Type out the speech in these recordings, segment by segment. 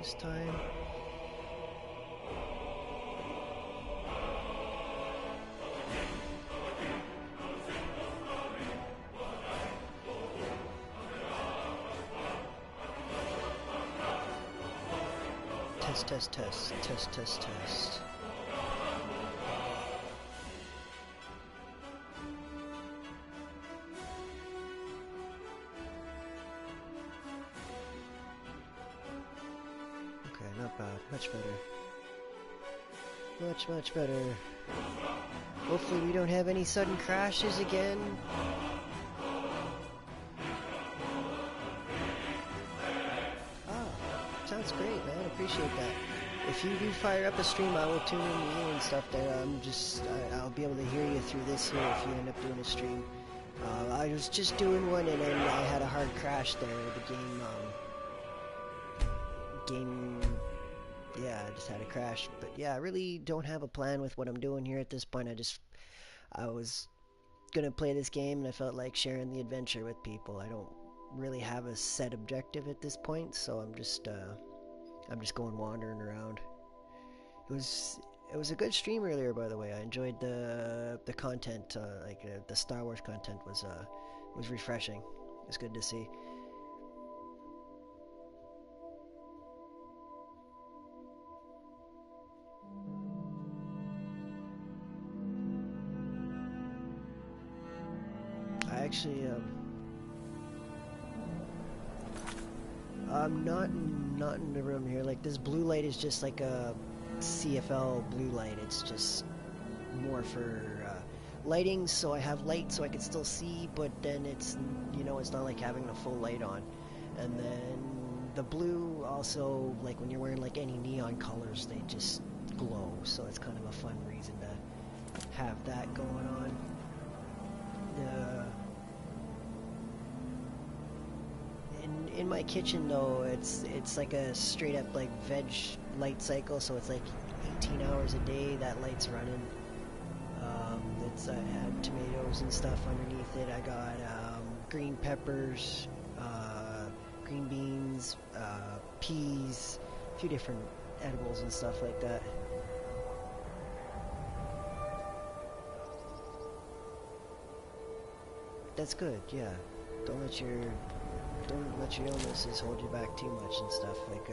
this time. Test, test, test, test, test. Okay, not bad. Much better. Much, much better. Hopefully we don't have any sudden crashes again. Sounds great, man. Appreciate that. If you do fire up a stream, I will tune in to you and stuff there. I'll be able to hear you through this here if you end up doing a stream. I was just doing one and then I had a hard crash there. The game, yeah, I just had a crash. But yeah, I really don't have a plan with what I'm doing here at this point. I was gonna play this game and I felt like sharing the adventure with people. I don't really have a set objective at this point, so I'm just going wandering around. It was a good stream earlier, by the way. I enjoyed the content, the Star Wars content was refreshing. It was good to see. I actually I'm not in the room here. Like, this blue light is just like a CFL blue light. It's just more for lighting, so I have light so I can still see, but then it's, you know, it's not like having a full light on. And then the blue also, like when you're wearing like any neon colors, they just glow, so it's kind of a fun reason to have that going on. In my kitchen though, it's like a straight up like veg light cycle, so it's like 18 hours a day that light's running. I had tomatoes and stuff underneath it. I got green peppers, green beans, peas, a few different edibles and stuff like that. That's good, yeah. Don't let your illnesses hold you back too much and stuff. Like,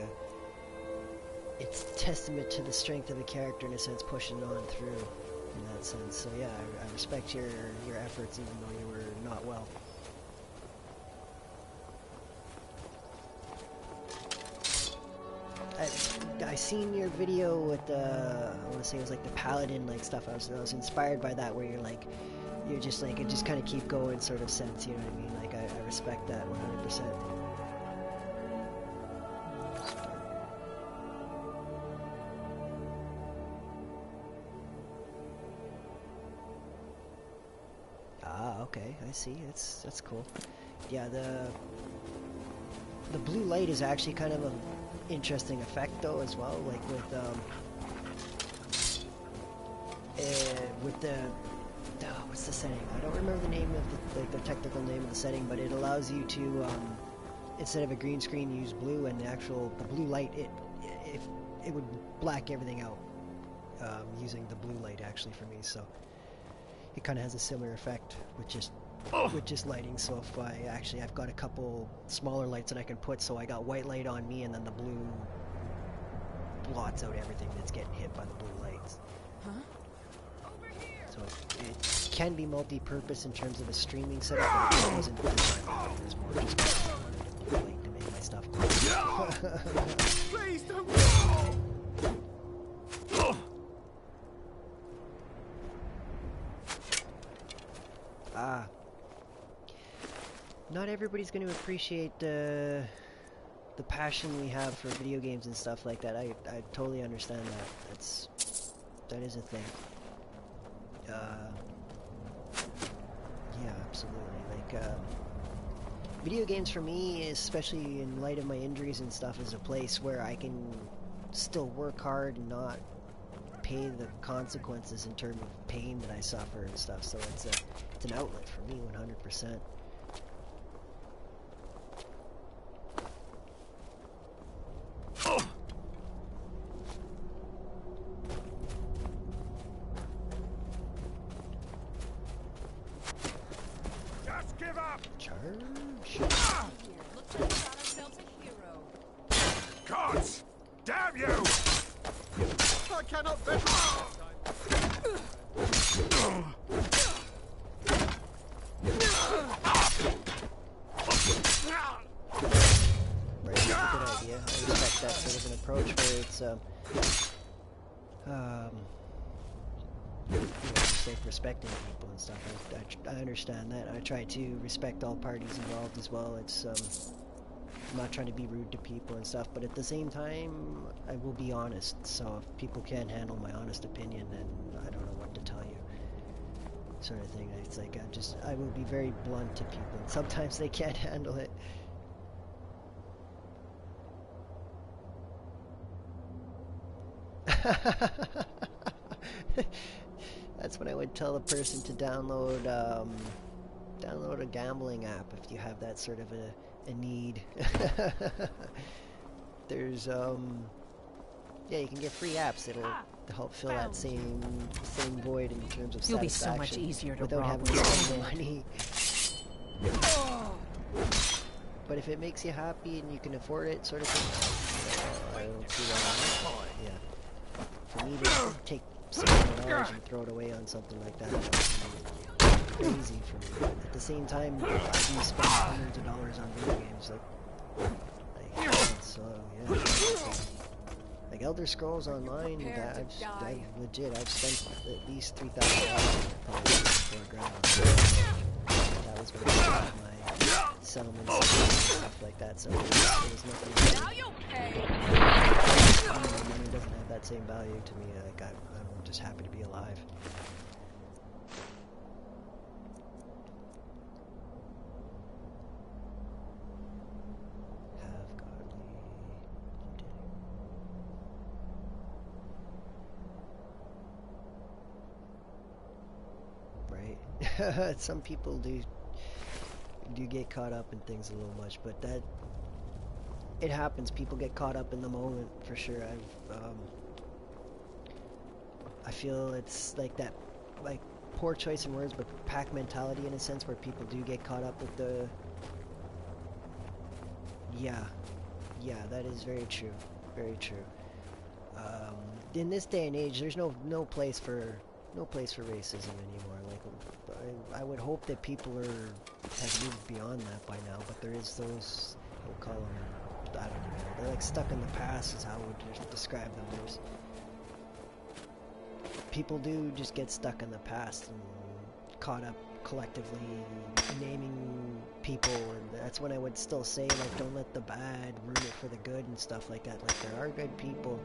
it's testament to the strength of the character in a sense, pushing on through in that sense. So yeah, I respect your efforts even though you were not well. I seen your video with the, I want to say it was like the paladin like stuff. I was inspired by that, where you're just like, it just kind of keep going sort of sense, you know what I mean? Like, I respect that 100%. Ah, okay, I see. That's cool. Yeah, the blue light is actually kind of an interesting effect though as well, like with the what's the setting? I don't remember the name of the technical name of the setting, but it allows you to instead of a green screen, use blue, and the blue light it would black everything out using the blue light actually for me. So it kind of has a similar effect with just lighting. So if I've got a couple smaller lights that I can put, so I got white light on me, and then the blue blots out everything that's getting hit by the blue lights. Huh? So it can be multi-purpose in terms of a streaming setup, but it wasn't this time. It was more just like to make my stuff cool. Please don't go! Not everybody's going to appreciate the passion we have for video games and stuff like that. I totally understand that. That is a thing. Yeah, absolutely. Like, video games for me, especially in light of my injuries and stuff, is a place where I can still work hard and not pay the consequences in terms of pain that I suffer and stuff. So it's an outlet for me, 100%. cards! Damn you! I cannot bear. Right, that's a good idea. I respect that sort of an approach where it's, you know, just like respecting people and stuff. I understand that. I try to respect all parties involved as well. It's, I'm not trying to be rude to people and stuff, but at the same time, I will be honest. So if people can't handle my honest opinion, then I don't know what to tell you. Sort of thing. It's like I will be very blunt to people, and sometimes they can't handle it. That's when I would tell the person to download download a gambling app if you have that sort of a need. There's yeah, you can get free apps that'll help fill that same void in terms of You'll be satisfaction so much easier to without rob having to with spend the NED. money. But if it makes you happy and you can afford it, sort of thing, I don't see why not. Yeah. For me to take $600 and throw it away on something like that would be crazy for me. But at the same time, I do spend hundreds of dollars on video games. So yeah. Like Elder Scrolls Online, I've spent at least $3,000 probably $4,000. That was when I got my settlements and stuff like that. So it was nothing. Now you pay. Money doesn't have that same value to me. Like I'm just happy to be alive. Have godly continuing. Right. Some people do get caught up in things a little much, but that it happens. People get caught up in the moment for sure. I feel it's like that, like poor choice in words, but pack mentality in a sense, where people do get caught up with the. Yeah, that is very true, very true. In this day and age, there's no place for racism anymore. Like I would hope that people have moved beyond that by now, but there is those, we'll call them, I don't know, they're like stuck in the past is how I would describe them. There's people do just get stuck in the past and caught up collectively naming people, and that's when I would still say, like, don't let the bad ruin it for the good and stuff like that. Like, there are good people,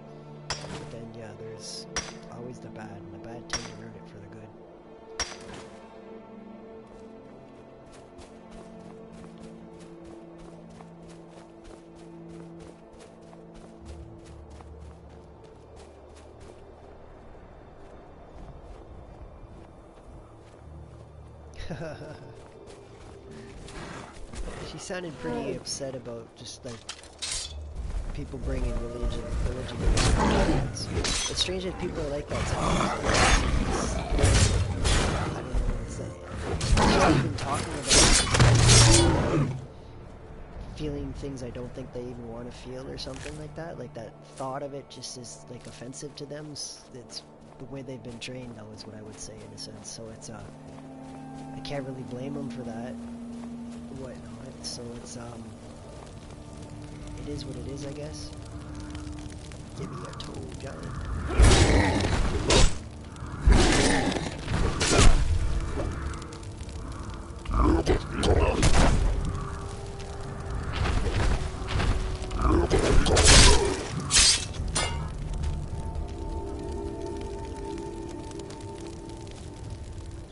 but then yeah, there's always the bad, and the bad tend to ruin it for the good. She sounded pretty upset about just like people bringing religion into it. It's strange that people are like that sometimes. I don't know what to say. She's been talking about feeling things I don't think they even want to feel or something like that. Like that thought of it just is like offensive to them. It's the way they've been trained, though, is what I would say in a sense. So it's I can't really blame them for that, whatnot. So it's it is what it is, I guess. Give me a toe, giant.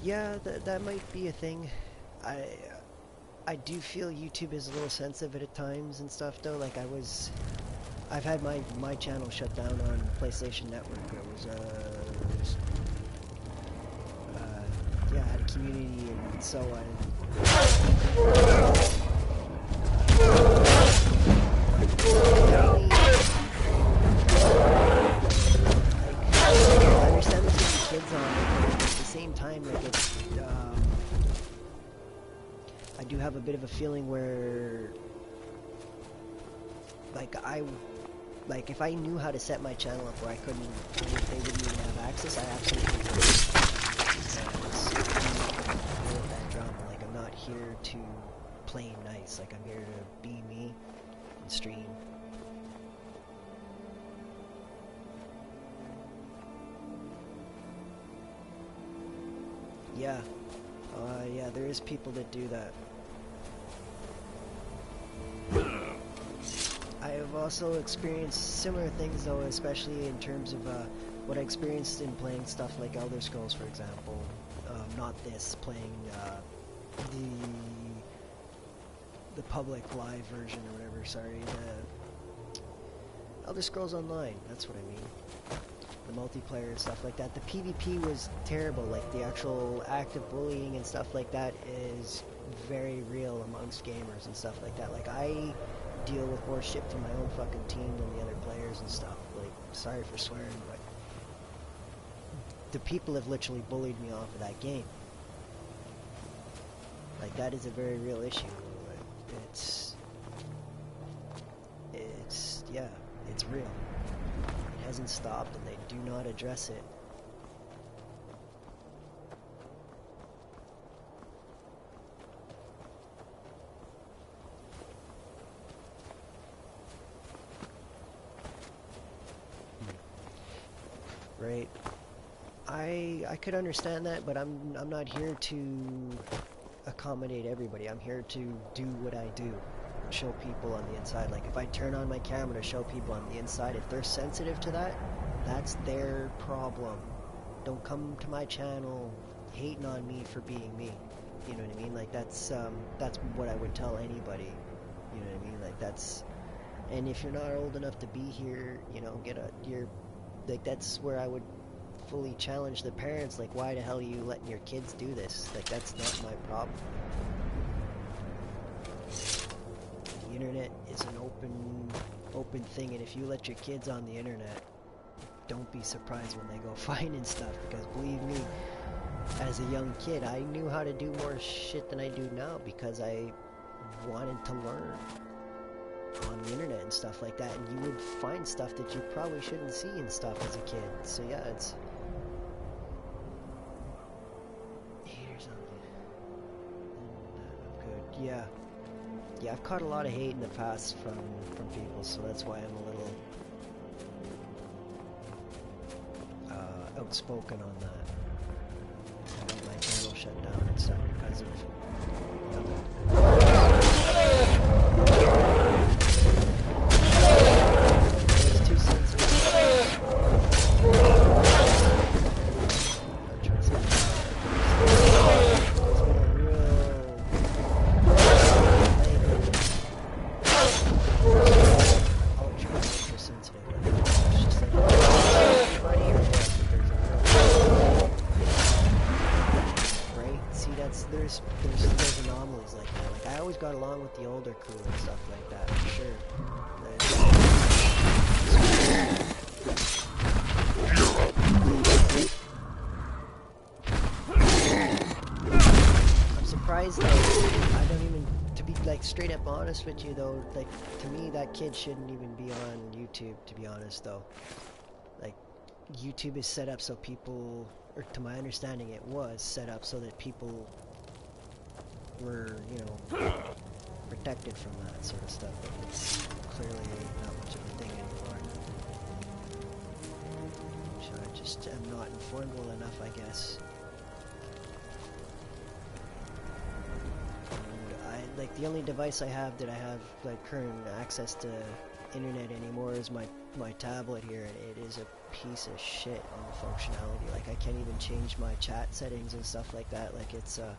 Yeah, that might be a thing. I do feel YouTube is a little sensitive at times and stuff, though. Like I've had my channel shut down on PlayStation Network. It was yeah, I had a community and so on. I understand there's gonna be kids on it, but at the same time, like it's I do have a bit of a feeling where, like, like, if I knew how to set my channel up where I couldn't, they wouldn't even have access, I absolutely would. Because I'm deal with that drama. Like, I'm not here to play nice. Like, I'm here to be me and stream. Yeah. Yeah, there is people that do that. I have also experienced similar things though, especially in terms of what I experienced in playing stuff like Elder Scrolls, for example. Not this, playing the public live version or whatever, sorry, the Elder Scrolls Online, that's what I mean. The multiplayer and stuff like that. The PvP was terrible, like the actual active bullying and stuff like that is very real amongst gamers and stuff like that. Like, I deal with more shit from my own fucking team than the other players and stuff. Like, sorry for swearing, but the people have literally bullied me off of that game. Like, that is a very real issue. Yeah, it's real. It hasn't stopped and they do not address it. Right. I could understand that, but I'm not here to accommodate everybody. I'm here to do what I do. Show people on the inside. Like, if I turn on my camera to show people on the inside, if they're sensitive to that, that's their problem. Don't come to my channel hating on me for being me. You know what I mean? Like, that's what I would tell anybody. You know what I mean? Like, that's, and if you're not old enough to be here, you know, like, that's where I would fully challenge the parents. Like, why the hell are you letting your kids do this? Like, that's not my problem. The internet is an open thing, and if you let your kids on the internet, don't be surprised when they go finding stuff, because believe me, as a young kid, I knew how to do more shit than I do now because I wanted to learn on the internet and stuff like that, and you would find stuff that you probably shouldn't see and stuff as a kid. So yeah, it's hate or something. Good. Yeah, I've caught a lot of hate in the past from people, so that's why I'm a little outspoken on that. I had my channel shut down and stuff because of, you know, it's too sensitive. Ultra sensitive. It's just like right here. Right? See, there's anomalies like that. Like, I always got along with the older crew and stuff like that, for sure. I'm surprised though, I don't even, to be like straight up honest with you though, like, to me that kid shouldn't even be on YouTube, to be honest though. Like, YouTube is set up so people, or to my understanding it was set up so that people were, you know, protected from that sort of stuff, but it's clearly not much of a thing anymore. So I just am not informed well enough, I guess. And like, the only device I have that I have like current access to internet anymore is my tablet here, and it is a piece of shit on the functionality. Like, I can't even change my chat settings and stuff like that. Like, it's a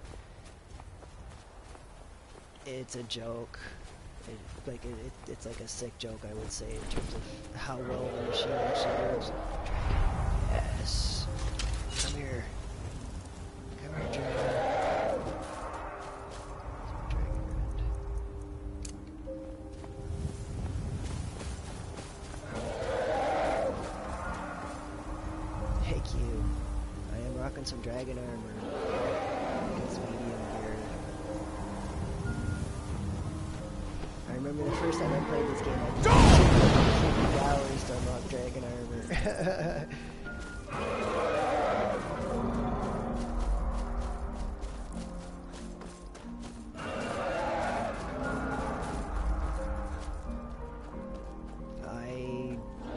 joke. It's like a sick joke, I would say, in terms of how well the machine actually works. Yes. Come here. Come here, Dragon. Thank you. I am rocking some dragon armor. It's medium gear. I remember the first time I played this game, I did I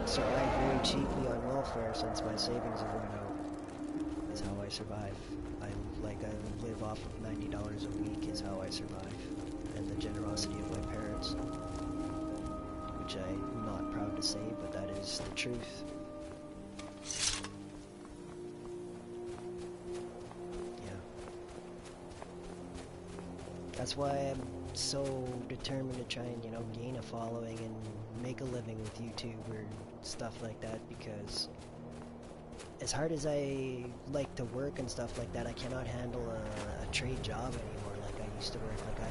survived very cheaply on welfare since my savings have run out. Is how I survive. I live off of $90 a week is how I survive. And the generosity of my parents. Which I'm not proud to say, but that is the truth. Yeah. That's why I'm so determined to try and, you know, gain a following and make a living with YouTube or stuff like that, because as hard as I like to work and stuff like that, I cannot handle a trade job anymore like I used to work. Like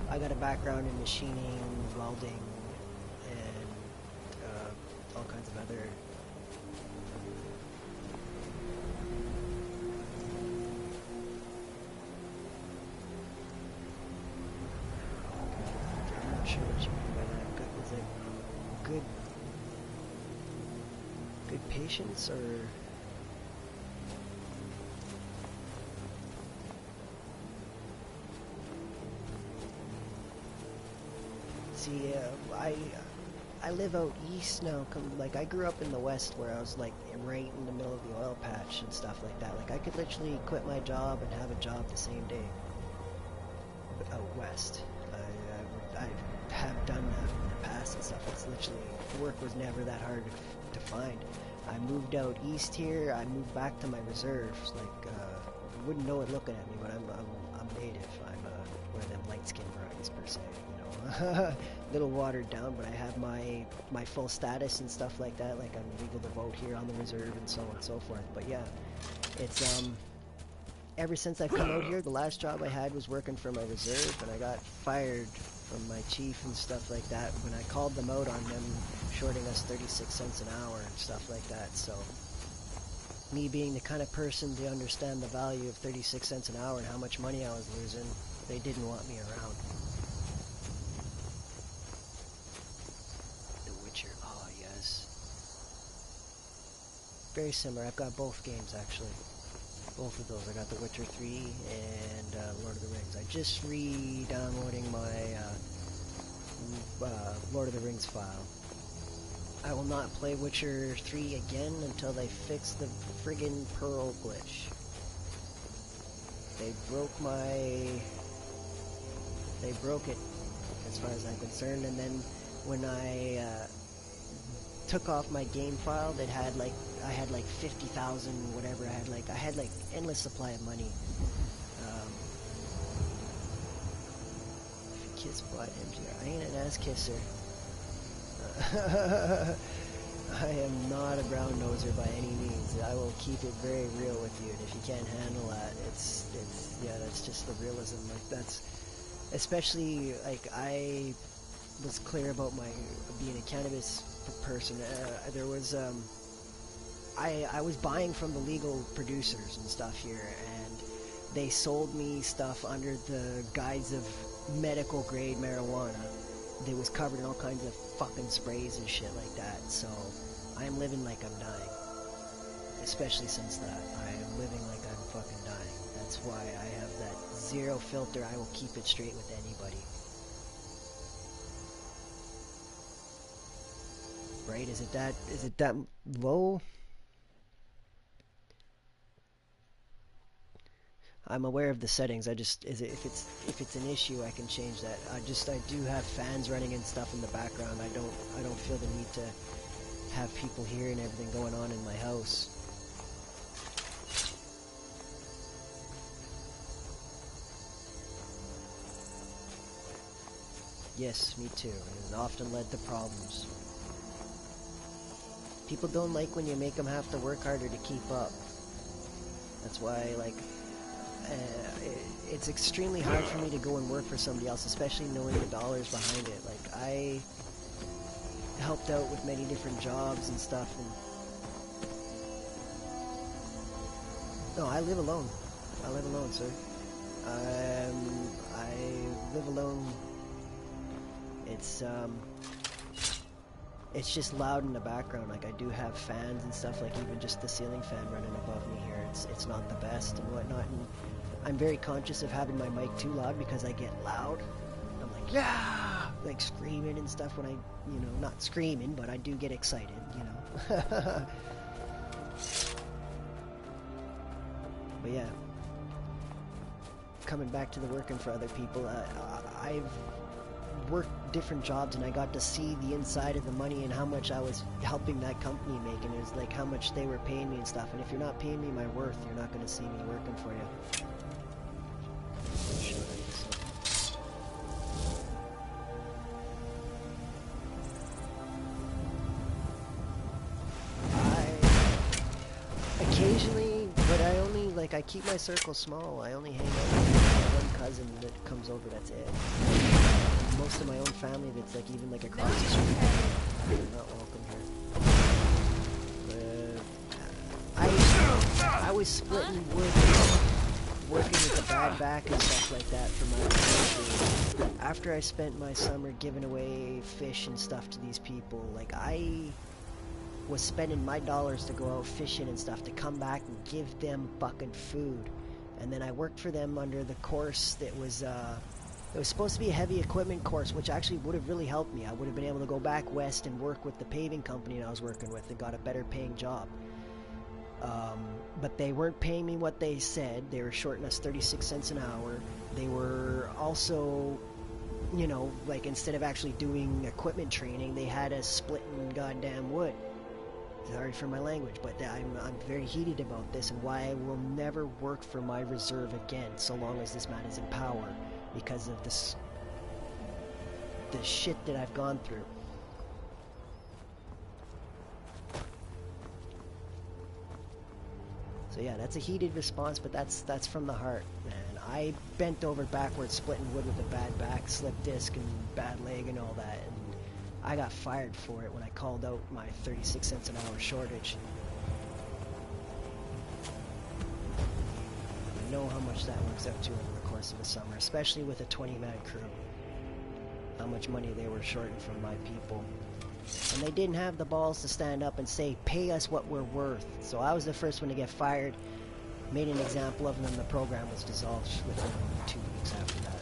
I got a background in machining, welding, and all kinds of other I'm not sure what you mean by that. Good, is it good patience or? See, I live out east now. Like I grew up in the west, where I was like right in the middle of the oil patch and stuff like that. Like I could literally quit my job and have a job the same day. Out west, I have done that in the past and stuff. It's literally, work was never that hard to find. I moved out east here. I moved back to my reserves. Like you wouldn't know it looking at me, but I'm native. I'm one of them light-skinned varieties per se. Little watered down, but I have my full status and stuff like that. Like I'm legal to vote here on the reserve and so on and so forth. But yeah, it's ever since I've come out here, the last job I had was working for my reserve, and I got fired from my chief and stuff like that when I called them out on them shorting us 36 cents an hour and stuff like that. So me being the kind of person to understand the value of 36 cents an hour and how much money I was losing, they didn't want me around. Oh, yes. Very similar. I've got both games, actually. Both of those. I got The Witcher 3 and Lord of the Rings. I just re-downloading my Lord of the Rings file. I will not play Witcher 3 again until they fix the friggin' Pearl glitch. They broke it, as far as I'm concerned, and then when I took off my game file that had like, I had like 50,000 whatever, I had like endless supply of money. If you kiss butt, MGR. I ain't an ass kisser. I am not a brown noser by any means. I will keep it very real with you, and if you can't handle that, it's yeah, that's just the realism. Like that's, especially like I was clear about my being a cannabis person. There was I was buying from the legal producers and stuff here, and they sold me stuff under the guise of medical grade marijuana. They was covered in all kinds of fucking sprays and shit like that. So I am living like I'm dying. Especially since that, I am living like I'm fucking dying. That's why I have that zero filter. I will keep it straight with anybody. Right? Is it that low? I'm aware of the settings. I just, if it's an issue, I can change that. I do have fans running and stuff in the background. I don't feel the need to have people hearing everything going on in my house. Yes, me too. It has often led to problems. People don't like when you make them have to work harder to keep up. That's why, like, it's extremely hard for me to go and work for somebody else, especially knowing the dollars behind it. Like, I helped out with many different jobs and stuff, and no, I live alone. I live alone, sir. I live alone. It's it's just loud in the background. Like I do have fans and stuff, like even just the ceiling fan running above me here. It's not the best and whatnot, and I'm very conscious of having my mic too loud because I get loud. I'm like, yeah, like screaming and stuff when I, you know, not screaming, but I do get excited, you know. But yeah, coming back to the working for other people, I've worked different jobs and I got to see the inside of the money and how much I was helping that company make, and it was like how much they were paying me and stuff. And if you're not paying me my worth, you're not going to see me working for you. Occasionally, but I only, like, I keep my circle small. I only hang out with my one cousin that comes over, that's it. Most of my own family that's, like, even, like, across the street, they're not welcome here. I was splitting wood, working with a bad back and stuff like that for my country. After I spent my summer giving away fish and stuff to these people, like, I was spending my dollars to go out fishing and stuff to come back and give them fucking food. And then I worked for them under the course that was it was supposed to be a heavy equipment course, which actually would have really helped me. I would have been able to go back west and work with the paving company I was working with and got a better paying job. But they weren't paying me what they said. They were shorting us 36 cents an hour. They were also, you know, like, instead of actually doing equipment training, they had us splitting goddamn wood. Sorry for my language, but I'm very heated about this and why I will never work for my reserve again so long as this man is in power, because of this, the shit that I've gone through. So yeah, that's a heated response, but that's from the heart, man. I bent over backwards splitting wood with a bad back, slip disc, and bad leg and all that, and I got fired for it when I called out my 36 cents an hour shortage. I know how much that works out to over the course of a summer, especially with a 20-man crew. How much money they were shorting from my people. And they didn't have the balls to stand up and say, pay us what we're worth. So I was the first one to get fired, made an example of them, and the program was dissolved within 2 weeks after that.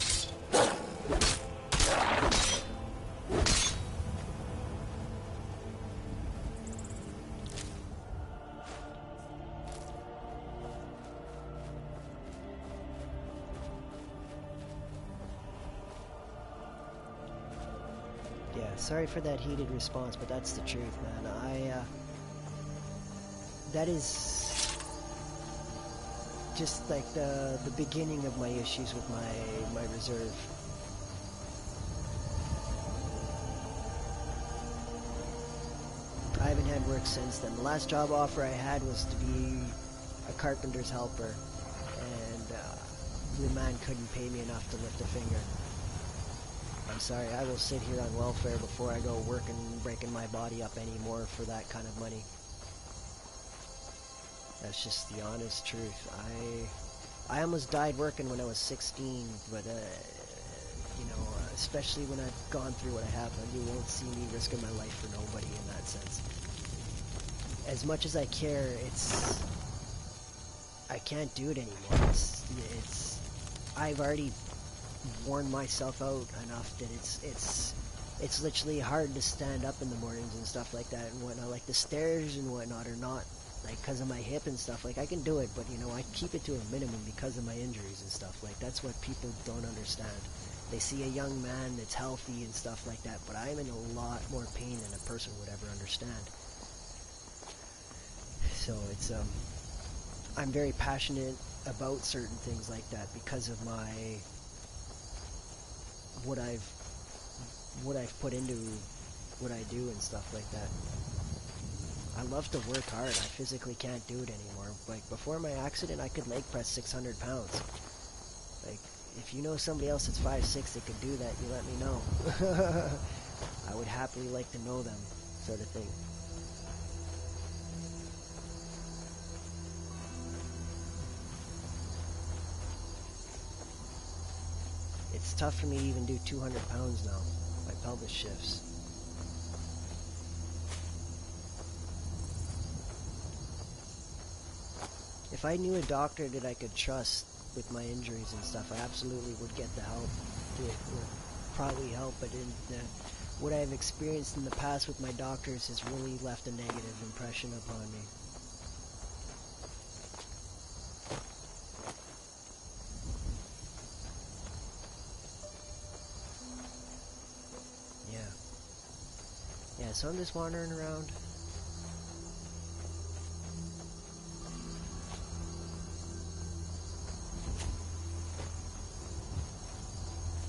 Yeah, sorry for that heated response, but that's the truth, man. That is just like the beginning of my issues with my reserve. I haven't had work since then. The last job offer I had was to be a carpenter's helper, and the man couldn't pay me enough to lift a finger. I'm sorry, I will sit here on welfare before I go working, breaking my body up anymore for that kind of money. That's just the honest truth. I almost died working when I was 16, but you know, especially when I've gone through what I have, you won't see me risking my life for nobody in that sense. As much as I care, I can't do it anymore. I've already worn myself out enough that it's literally hard to stand up in the mornings and stuff like that and whatnot. Like the stairs and whatnot are not, like, because of my hip and stuff. Like, I can do it, but you know, I keep it to a minimum because of my injuries and stuff. Like, that's what people don't understand. They see a young man that's healthy and stuff like that, but I'm in a lot more pain than a person would ever understand. So it's I'm very passionate about certain things like that because of what I've put into what I do and stuff like that. I love to work hard. I physically can't do it anymore. Like, before my accident, I could leg press 600 pounds. Like, if you know somebody else that's 5'6" that could do that, you let me know. I would happily like to know them, sort of thing. It's tough for me to even do 200 pounds now. My pelvis shifts. if I knew a doctor that I could trust with my injuries and stuff, I absolutely would get the help. It would probably help, but what I've experienced in the past with my doctors has really left a negative impression upon me. Yeah, so I'm just wandering around.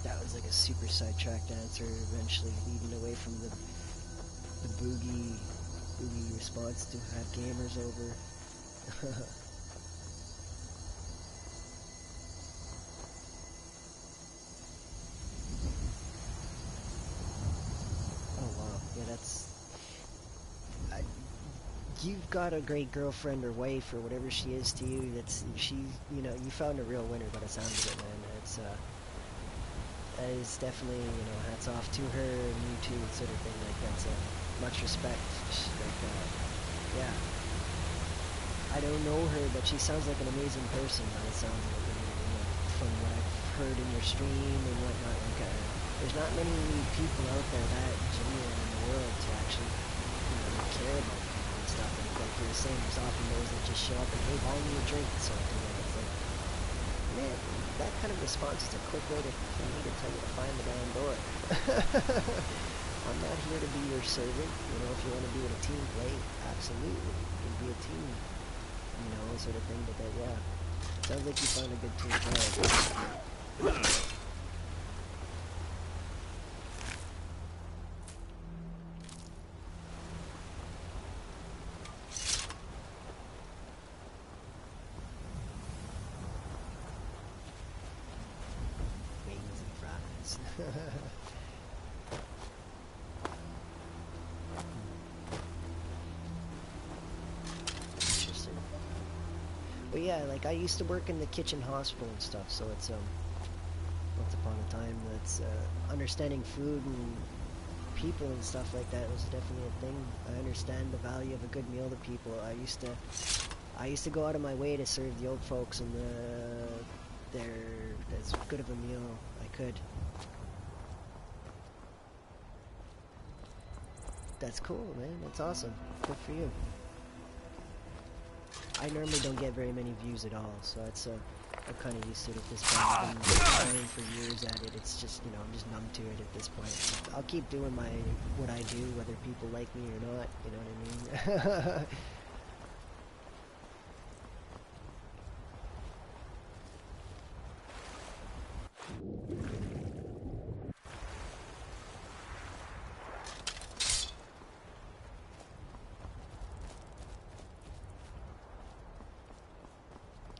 That was like a super sidetracked answer, eventually leading away from the boogie response to have gamers over. Oh wow, yeah, you've got a great girlfriend or wife or whatever she is to you. You found a real winner by the sound of it, man. That is definitely, hats off to her and you too, sort of thing. Like, that's much respect. Yeah. I don't know her, but she sounds like an amazing person by the sounds of it. From what I've heard in your stream and whatnot. Like, there's not many people out there that genuine in the world to actually, care about people and stuff. And like you're saying, there's often those that just show up and, hey, buy me a drink, sort of thing. It's like, man, that kind of response is a quick way for me to tell you to find the damn door. I'm not here to be your servant. If you want to be in a team play, absolutely, you can be a team, sort of thing. But yeah, sounds like you found a good team player. Interesting. But yeah, like I used to work in the kitchen hospital and stuff, so it's once upon a time that's understanding food and people and stuff like that was definitely a thing. I understand the value of a good meal to people. I used to go out of my way to serve the old folks and as good of a meal I could. That's cool, man. That's awesome. Good for you. I normally don't get very many views at all, so I'm kind of used to it at this point. I've been playing for years at it. It's just, I'm just numb to it at this point. I'll keep doing what I do, whether people like me or not, you know what I mean?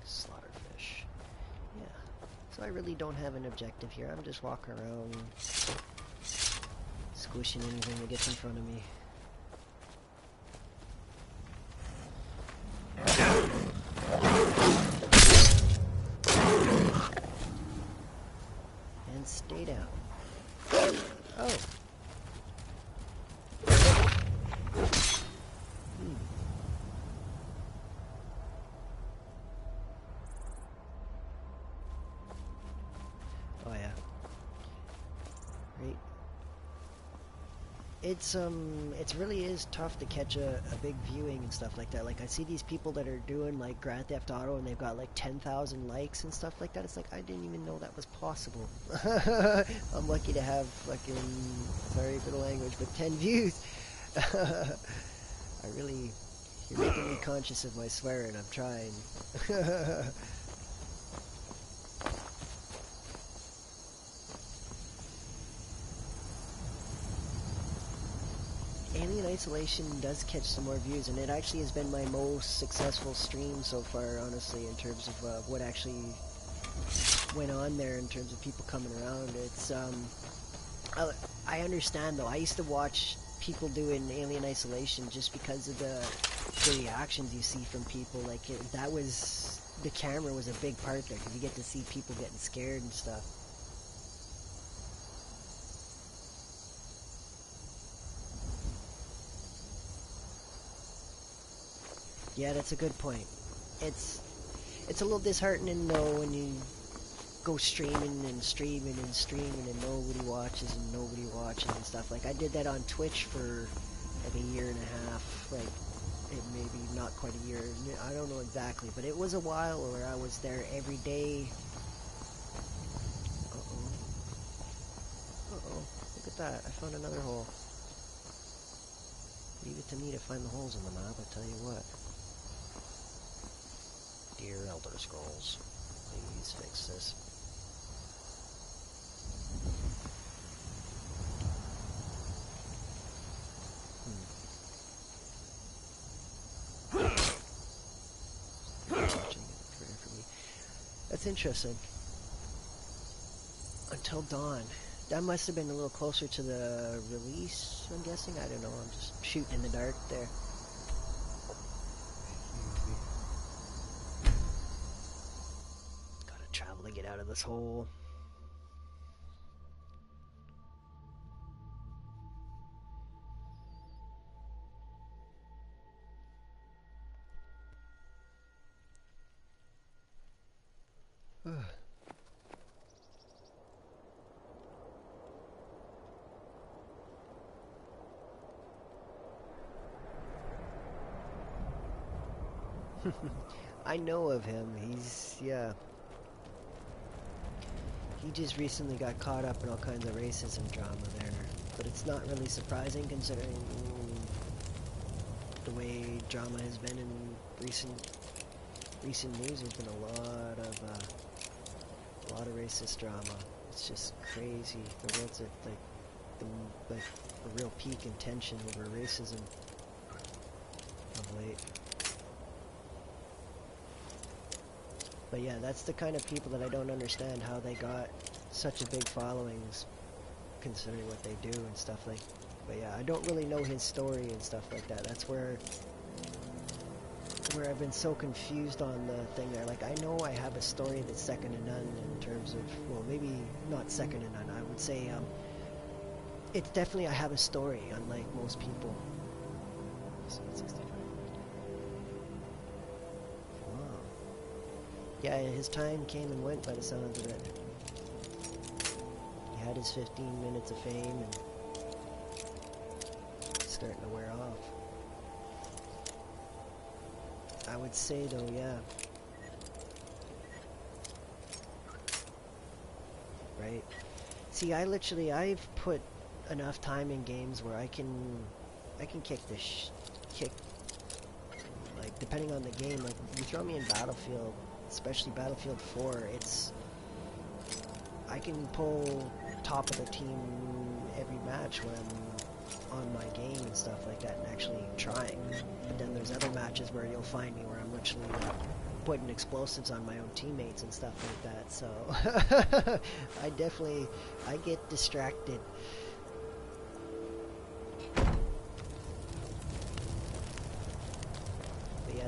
Slaughterfish. Yeah. So I really don't have an objective here. I'm just walking around, squishing anything that gets in front of me. And stay down. Oh. Oh yeah. Right. It really is tough to catch a big viewing and stuff like that. Like I see these people that are doing like Grand Theft Auto and they've got like 10,000 likes and stuff like that. It's like I didn't even know that was possible. I'm lucky to have fucking, sorry for the language, but 10 views. You're making me conscious of my swearing. I'm trying. Alien Isolation does catch some more views, and it actually has been my most successful stream so far, honestly, in terms of what actually went on there, in terms of people coming around. It's, I understand, though. I used to watch people doing Alien Isolation just because of the reactions you see from people. Like, the camera was a big part there, because you get to see people getting scared and stuff. Yeah, that's a good point. It's it's a little disheartening though when you go streaming and streaming and streaming and nobody watches and stuff. Like, I did that on Twitch for like a year and a half, like, it maybe not quite a year, I don't know exactly, but it was a while where I was there every day. Look at that, I found another hole. Leave it to me to find the holes in the map, I tell you what. Dear Elder Scrolls, please fix this. That's interesting. Until Dawn. That must have been a little closer to the release, I'm guessing. I don't know, I'm just shooting in the dark there. Gotta travel to get out of this hole. I know of him. Yeah. He just recently got caught up in all kinds of racism drama there. But it's not really surprising considering the way drama has been in recent news. There's been a lot of racist drama. It's just crazy. The world's at like a real peak in tension over racism of late. But yeah, that's the kind of people that I don't understand how they got such a big followings, considering what they do and stuff like. But yeah, I don't really know his story and stuff like that. That's where I've been so confused on the thing there. Like, I know I have a story that's second to none in terms of, well, maybe not second to none. I would say it's definitely I have a story, unlike most people. Yeah, his time came and went by the sounds of it. He had his 15 minutes of fame and it's starting to wear off. I would say though, yeah. Right? See, I've put enough time in games where I can kick like, depending on the game, like, you throw me in Battlefield, especially Battlefield 4, I can pull top of the team every match when I'm on my game and stuff like that and actually trying. But then there's other matches where you'll find me where I'm literally putting explosives on my own teammates and stuff like that, so I get distracted.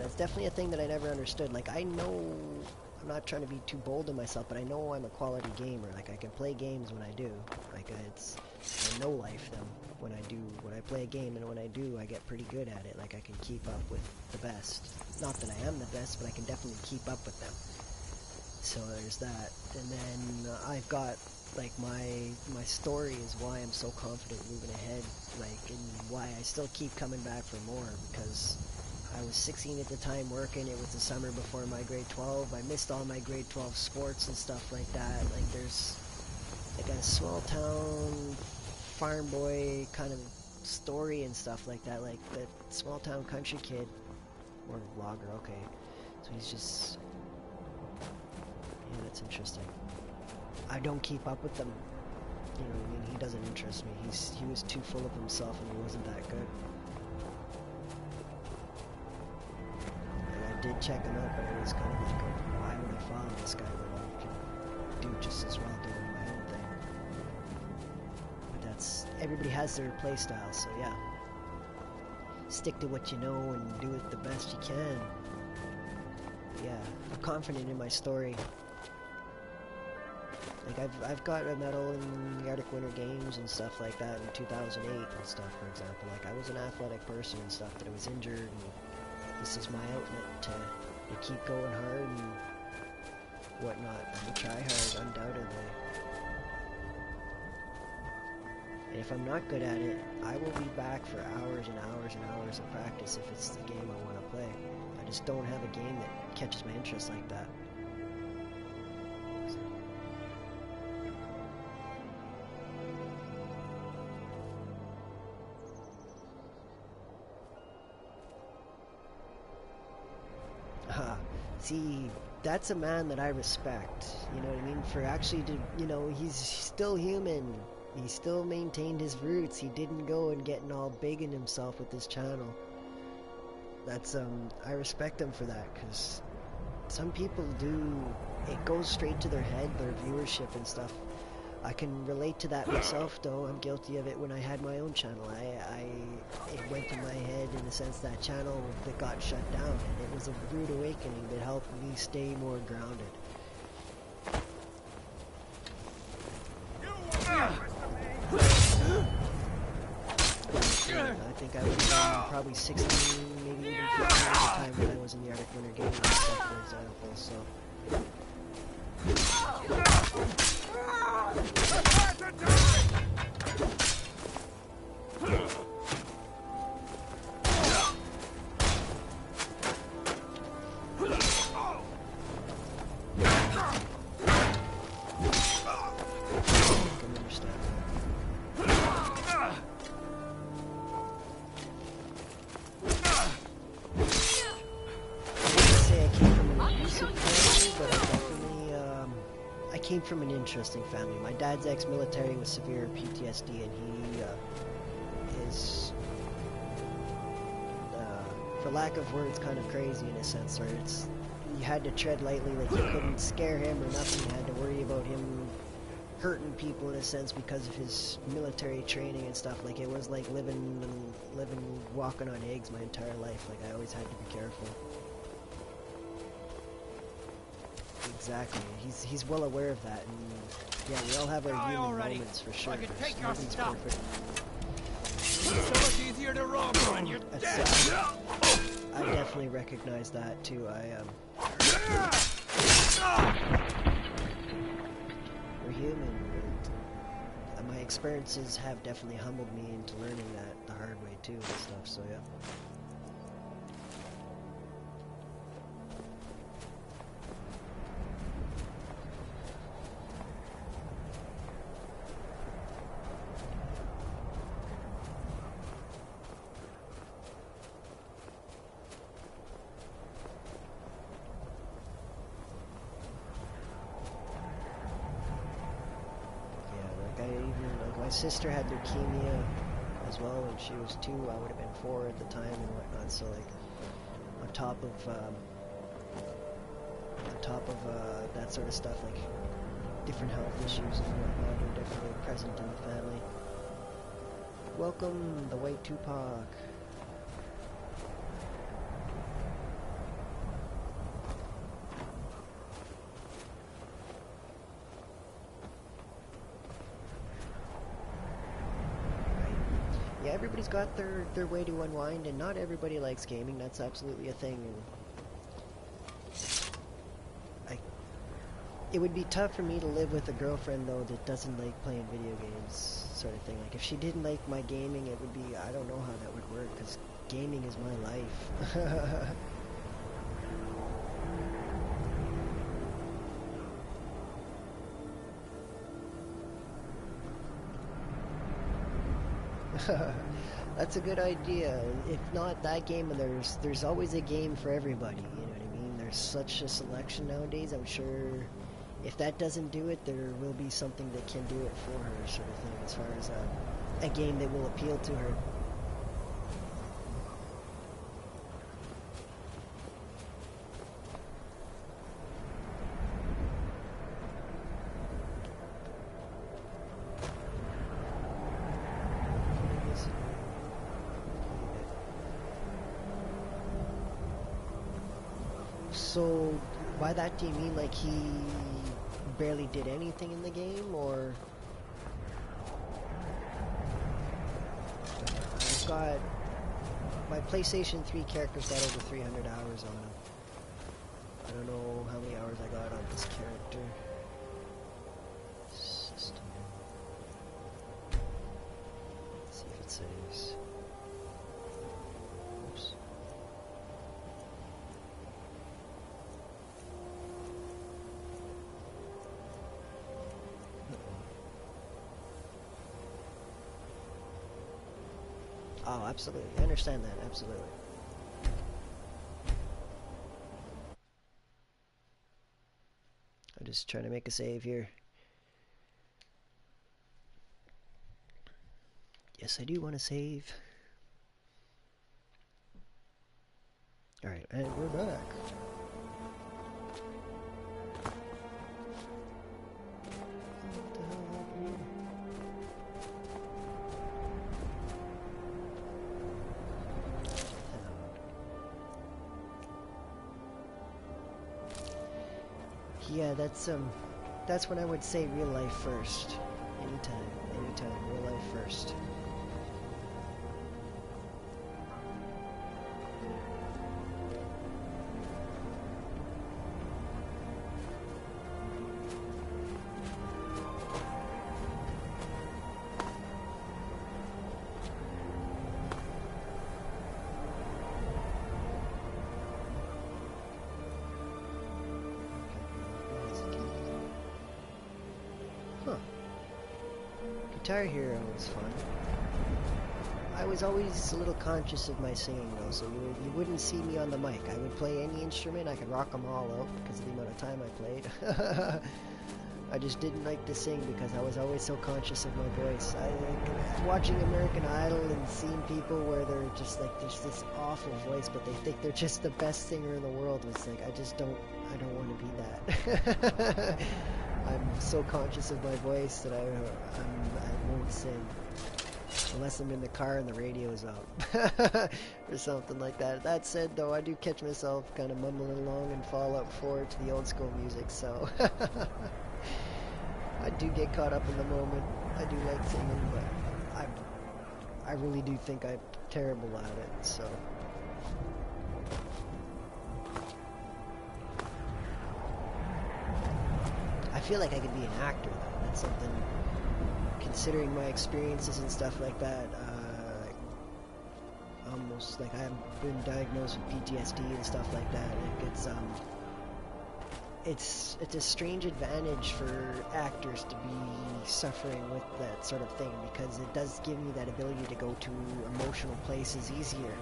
It's definitely a thing that I never understood. Like, I know, I'm not trying to be too bold of myself, but I know I'm a quality gamer. Like, I can play games when I do. Like, I know life them when I play a game, and when I do, I get pretty good at it. Like, I can keep up with the best. Not that I am the best, but I can definitely keep up with them. So there's that. And then I've got, like, my story is why I'm so confident moving ahead, like, and why I still keep coming back for more, because I was 16 at the time working. It was the summer before my grade 12. I missed all my grade 12 sports and stuff like that. Like, there's like a small town farm boy kind of story and stuff like that. Like, the small town country kid, or vlogger, okay. So he's just, yeah, that's interesting. I don't keep up with them. You know what I mean? He doesn't interest me. He was too full of himself and he wasn't that good. Did check him out, but it was kind of like, why would I follow this guy when I can do just as well doing my own thing? But everybody has their play style, so yeah. Stick to what you know and do it the best you can. Yeah, I'm confident in my story. Like, I've got a medal in the Arctic Winter Games and stuff like that in 2008 and stuff, for example. Like, I was an athletic person and stuff, but I was injured, and this is my outlet to keep going hard and whatnot. I'm a tryhard, undoubtedly. And if I'm not good at it, I will be back for hours and hours and hours of practice if it's the game I want to play. I just don't have a game that catches my interest like that. See, that's a man that I respect, you know what I mean, for actually to, you know, he's still human, he still maintained his roots, he didn't go and getting all big in himself with his channel. That's, I respect him for that, because some people do, it goes straight to their head, their viewership and stuff. I can relate to that myself, though. I'm guilty of it when I had my own channel. It went to my head in the sense that channel that got shut down, and it was a rude awakening that helped me stay more grounded. I think I was probably 16, maybe even 15 at the time when I was in the Arctic Winter Games, for example, so... from an interesting family. My dad's ex-military with severe PTSD, and he is, for lack of words, kind of crazy in a sense, where it's, you had to tread lightly, like you couldn't scare him or nothing, you had to worry about him hurting people in a sense because of his military training and stuff. Like it was like walking on eggs my entire life. Like I always had to be careful. Exactly. He's well aware of that, and yeah, we all have our human moments for sure. I can take your Nothing's stuff. perfect. It's so much easier to run when you're dead. I definitely recognize that too. We're human, and my experiences have definitely humbled me into learning that the hard way too and stuff. So yeah. My sister had leukemia as well when she was 2. I would have been 4 at the time and whatnot. So like, on top of that sort of stuff, like different health issues and whatnot are definitely present in the family. Welcome, the White Tupac. Everybody's got their way to unwind, and not everybody likes gaming. That's absolutely a thing. And it would be tough for me to live with a girlfriend, though, that doesn't like playing video games, sort of thing. Like, if she didn't like my gaming, it would be, I don't know how that would work, because gaming is my life. That's a good idea. If not that game, and there's always a game for everybody, you know what I mean? There's such a selection nowadays. I'm sure if that doesn't do it, there will be something that can do it for her, sort of thing, as far as a game that will appeal to her. So, by that do you mean like he barely did anything in the game, or? I've got, my PlayStation 3 character's got over 300 hours on him. don't know how many hours I got on this character. System. Let's see if it saves. Oops. Oh, absolutely. I understand that. Absolutely. I'm just trying to make a save here. Yes, I do want to save. Alright, and we're back. What the hell happened here? Yeah, that's when I would say real life first. Anytime, real life first. Guitar Hero was fun. I was always a little conscious of my singing though, so you wouldn't see me on the mic. I would play any instrument, I could rock them all out because of the amount of time I played. I just didn't like to sing because I was always so conscious of my voice. Watching American Idol and seeing people where they're just like, there's this awful voice, but they think they're just the best singer in the world. Was like, I don't want to be that. I'm so conscious of my voice that I won't sing unless I'm in the car and the radio's out or something like that. That said, though, I do catch myself kind of mumbling along and fall up forward to the old school music, so I do get caught up in the moment. I do like singing, but I really do think I'm terrible at it, so. I feel like I could be an actor, though. That's something, considering my experiences and stuff like that, almost like I've been diagnosed with PTSD and stuff like that. It's a strange advantage for actors to be suffering with that sort of thing, because it does give me that ability to go to emotional places easier,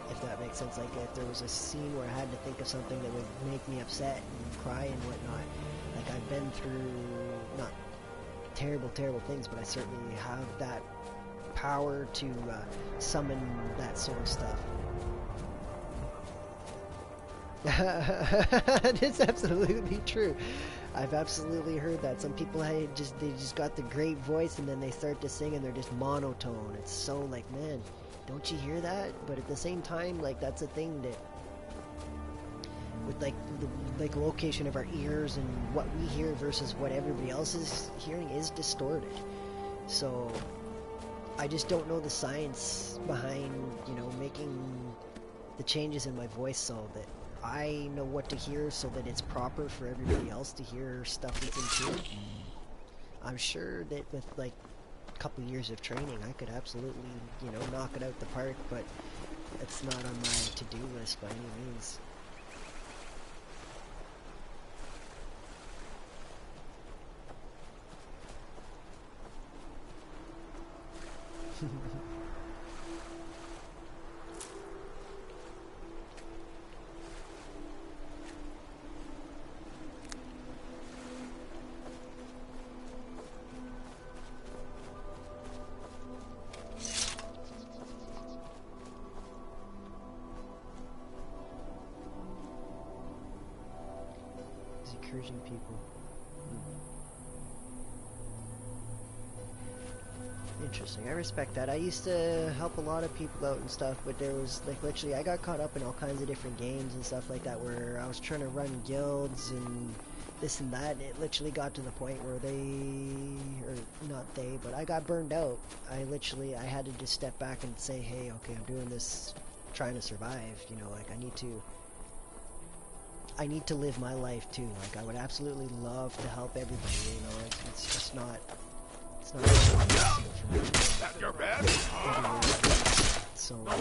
if that makes sense. Like if there was a scene where I had to think of something that would make me upset and cry and whatnot, like I've been through not terrible things, but I certainly have that power to summon that sort of stuff. It's absolutely true. I've absolutely heard that. Some people they just got the great voice, and then they start to sing and they're just monotone. It's so like, man, don't you hear that? But at the same time, like that's a thing that with like the location of our ears and what we hear versus what everybody else is hearing is distorted. So I just don't know the science behind, you know, making the changes in my voice so that I know what to hear so that it's proper for everybody else to hear stuff that's in tune. I'm sure that with like a couple years of training I could absolutely, you know, knock it out the park, but it's not on my to-do list by any means. Encouraging people. Interesting. I respect that. I used to help a lot of people out and stuff, but there was like literally I got caught up in all kinds of different games and stuff like that where I was trying to run guilds and this and that, and it literally got to the point where but I got burned out. I had to just step back and say, hey, okay, I'm doing this trying to survive, you know, like I I need to live my life too. Like, I would absolutely love to help everybody, you know, it's just not, it's not possible for me. That's your bed? So I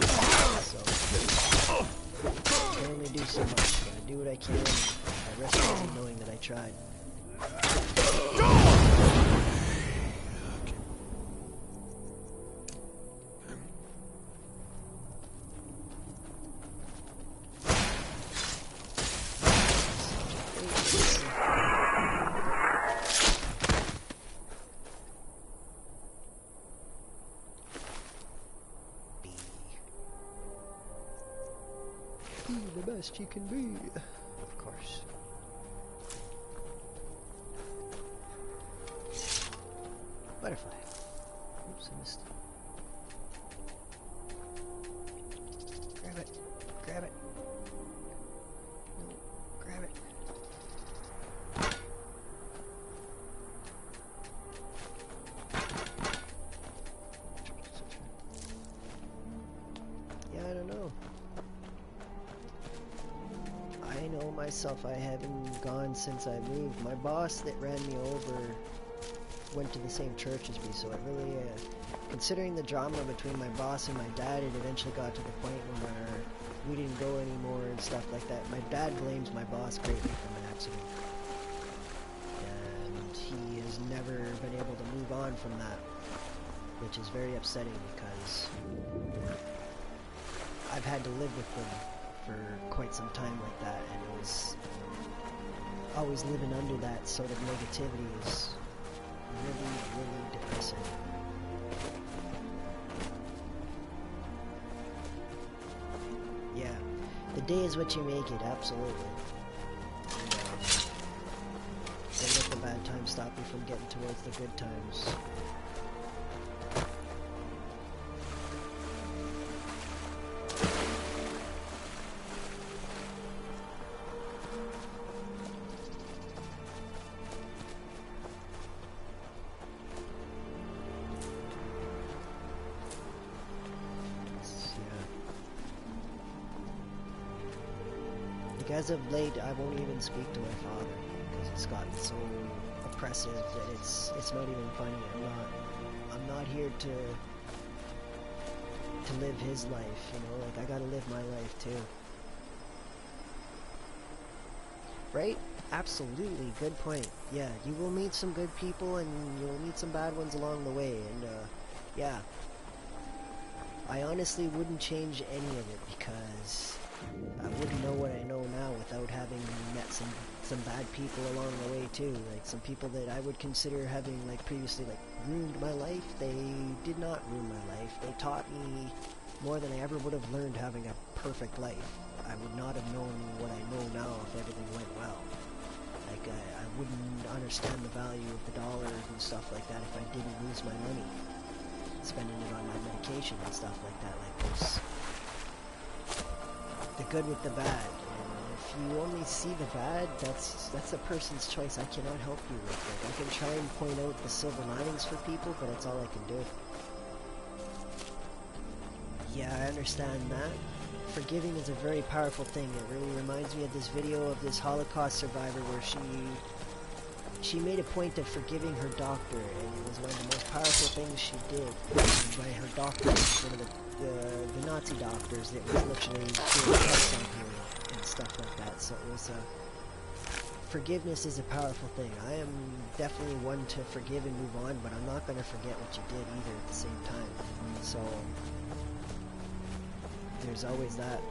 can only do so much. Gotta do what I can, and the rest is knowing that I tried. Be the best you can be, of course. Butterfly. Oops, I missed. Grab it. Grab it. No, grab it. Yeah, I don't know. I know myself, I haven't gone since I moved. My boss that ran me over went to the same church as me, so I really, considering the drama between my boss and my dad, it eventually got to the point where we didn't go anymore and stuff like that. My dad blames my boss greatly for an accident, and he has never been able to move on from that, which is very upsetting because I've had to live with them for quite some time like that, and it was always living under that sort of negativity is really, really depressing. Yeah, the day is what you make it, absolutely. Don't let the bad times stop you from getting towards the good times. As of late, I won't even speak to my father because it's gotten so oppressive that it's not even funny. I'm not here to live his life, you know, like I gotta live my life too. Right? Absolutely, good point. Yeah, you will meet some good people and you'll meet some bad ones along the way, and yeah. I honestly wouldn't change any of it because I wouldn't know what I know now without having met some bad people along the way too. Like some people that I would consider having like previously like ruined my life, they did not ruin my life. They taught me more than I ever would have learned having a perfect life. I would not have known what I know now if everything went well. Like I wouldn't understand the value of the dollar and stuff like that if I didn't lose my money spending it on my medication and stuff like that. Like those, the good with the bad, and if you only see the bad, that's a person's choice. I cannot help you with it. I can try and point out the silver linings for people, but that's all I can do. Yeah, I understand that. Forgiving is a very powerful thing. It really reminds me of this video of this Holocaust survivor where she made a point of forgiving her doctor, and it was one of the most powerful things she did. By her doctor, one of the Nazi doctors that was literally doing tests on her and stuff like that. So it was forgiveness is a powerful thing. I am definitely one to forgive and move on, but I'm not going to forget what you did either at the same time. So there's always that.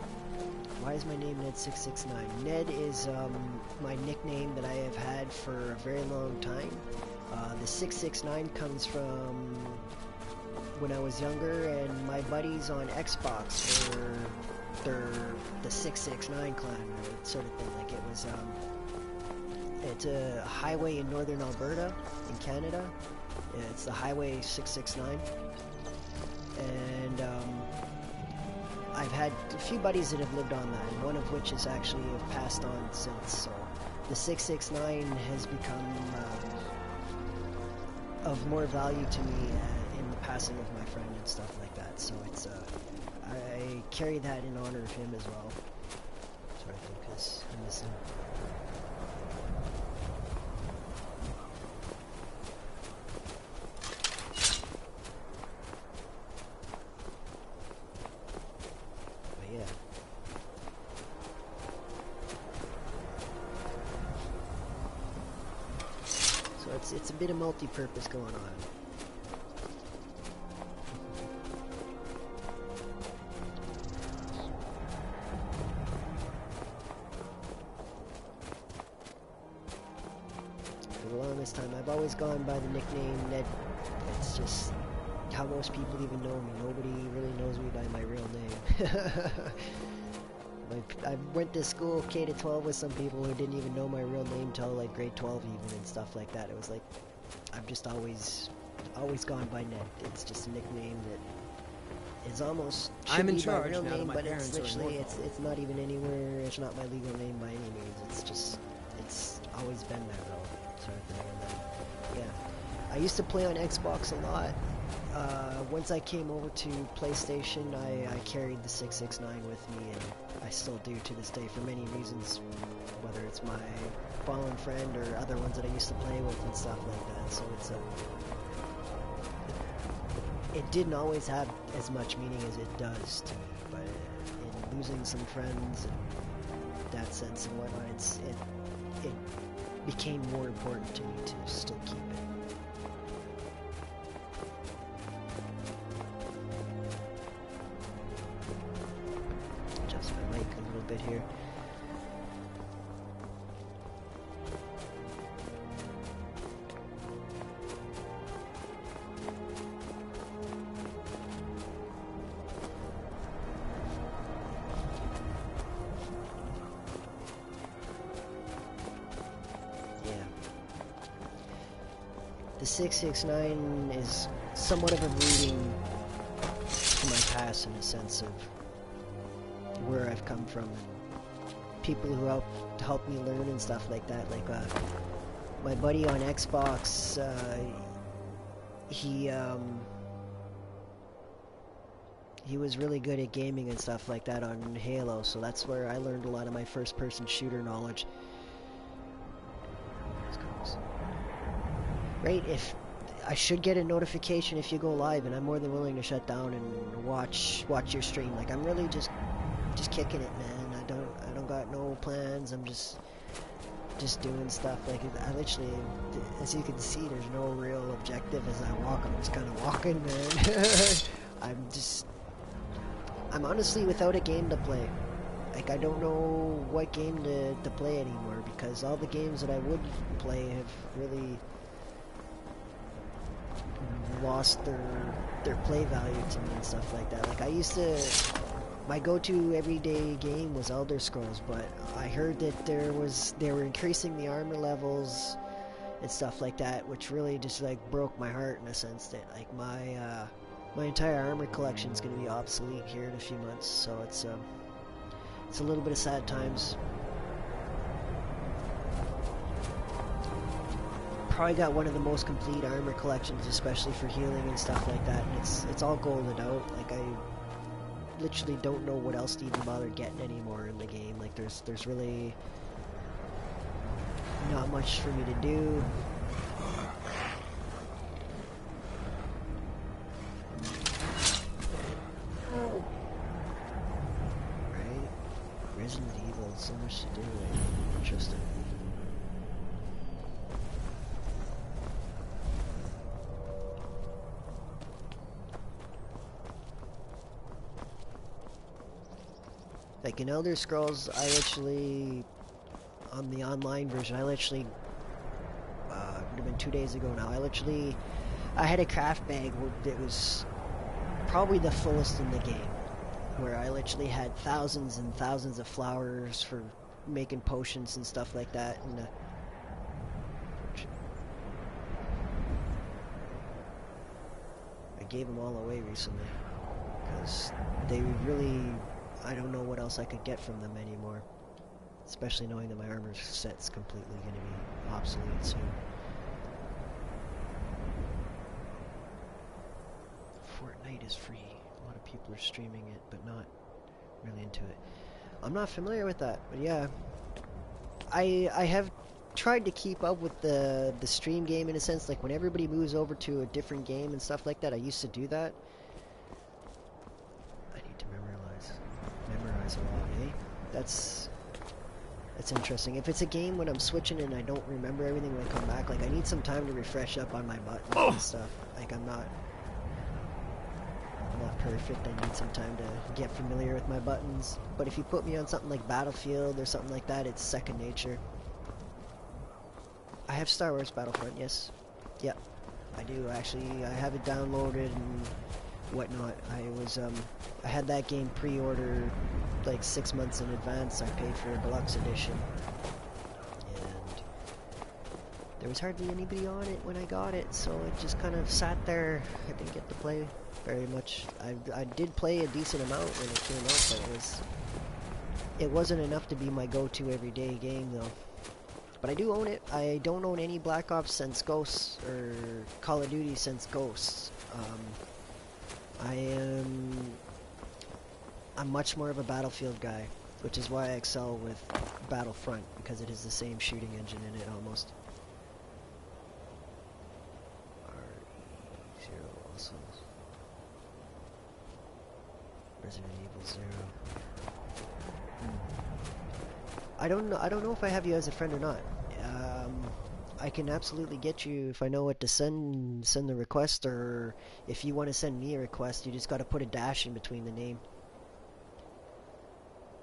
Why is my name NED-669? Ned is my nickname that I have had for a very long time. The 669 comes from when I was younger, and my buddies on Xbox they're the 669 clan, sort of thing. Like it was, it's a highway in northern Alberta, in Canada. It's the Highway 669, and I've had a few buddies that have lived on that, and one of which has actually passed on since, so the 669 has become of more value to me in the passing of my friend and stuff like that, so it's, I carry that in honor of him as well, sort of thing, miss him. But yeah. So it's a bit of multi-purpose going on. For the longest time, I've always gone by the nickname Ned. It's just how most people even know me. Nobody really knows me by my real name. I went to school K to 12 with some people who didn't even know my real name till like grade 12 even and stuff like that. It was like I've just always gone by Ned. It's just a nickname that is almost I'm in be charge my real now that name, my but it's parents are literally immortal. it's not even anywhere. It's not my legal name by any means. It's just it's always been that role sort of thing. And then yeah, I used to play on Xbox a lot. Once I came over to PlayStation, I carried the 669 with me, and I still do to this day for many reasons, whether it's my fallen friend or other ones that I used to play with and stuff like that. So it's it didn't always have as much meaning as it does to me, but in losing some friends and that sense and whatnot, it became more important to me to still keep it. Adjust my mic a little bit here. The 669 is somewhat of a reading to my past in a sense of where I've come from and people who helped me learn and stuff like that. Like my buddy on Xbox, he was really good at gaming and stuff like that on Halo, so that's where I learned a lot of my first-person shooter knowledge. Right, if I should get a notification if you go live, and I'm more than willing to shut down and watch your stream. Like I'm really just kicking it, man. I don't got no plans. I'm just doing stuff. Like I literally, as you can see, there's no real objective as I walk. I'm just kind of walking, man. I'm honestly without a game to play. Like I don't know what game to play anymore because all the games that I would play have really lost their play value to me and stuff like that. Like I used to, my go-to everyday game was Elder Scrolls, but I heard that they were increasing the armor levels and stuff like that, which really just like broke my heart in a sense that like my entire armor collection is going to be obsolete here in a few months. So it's a little bit of sad times. Probably got one of the most complete armor collections, especially for healing and stuff like that, and it's all golded out. Like I literally don't know what else to even bother getting anymore in the game. Like there's really not much for me to do. Right? Resident Evil, so much to do. Interesting. Like in Elder Scrolls, I literally, on the online version, I literally, it would have been 2 days ago now, I had a craft bag that was probably the fullest in the game, where I literally had thousands and thousands of flowers for making potions and stuff like that, and I gave them all away recently, because they really, I don't know what else I could get from them anymore. Especially knowing that my armor set's completely going to be obsolete soon. Fortnite is free. A lot of people are streaming it, but not really into it. I'm not familiar with that, but yeah. I have tried to keep up with the stream game in a sense, like when everybody moves over to a different game and stuff like that. I used to do that. I need to memorize a lot, eh? That's interesting. If it's a game when I'm switching and I don't remember everything when I come back, like I need some time to refresh up on my buttons and stuff. Like I'm not perfect. I need some time to get familiar with my buttons. But if you put me on something like Battlefield or something like that, it's second nature. I have Star Wars Battlefront, yes. Yep, I do actually. I have it downloaded and whatnot. I had that game pre-ordered like 6 months in advance. I paid for a deluxe edition. And there was hardly anybody on it when I got it, so it just kind of sat there. I didn't get to play very much. I did play a decent amount when it came out, but it wasn't enough to be my go-to everyday game though. But I do own it. I don't own any Black Ops since Ghosts, or Call of Duty since Ghosts. I'm much more of a Battlefield guy, which is why I excel with Battlefront, because it is the same shooting engine in it almost. RE0 also. Resident Evil 0. I don't know if I have you as a friend or not. I can absolutely get you if I know what to send the request, or if you want to send me a request, you just got to put a dash in between the name.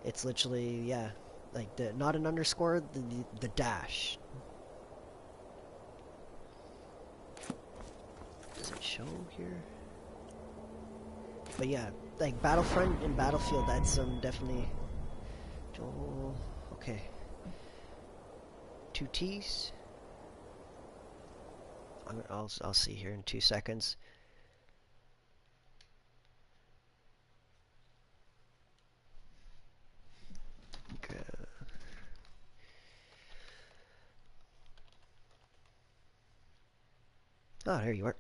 It's literally, yeah, like not an underscore, the dash. Does it show here? But yeah, like Battlefront and Battlefield, that's definitely. Joel, okay. 2 T's. I'll see here in 2 seconds. Okay. Oh, there you are.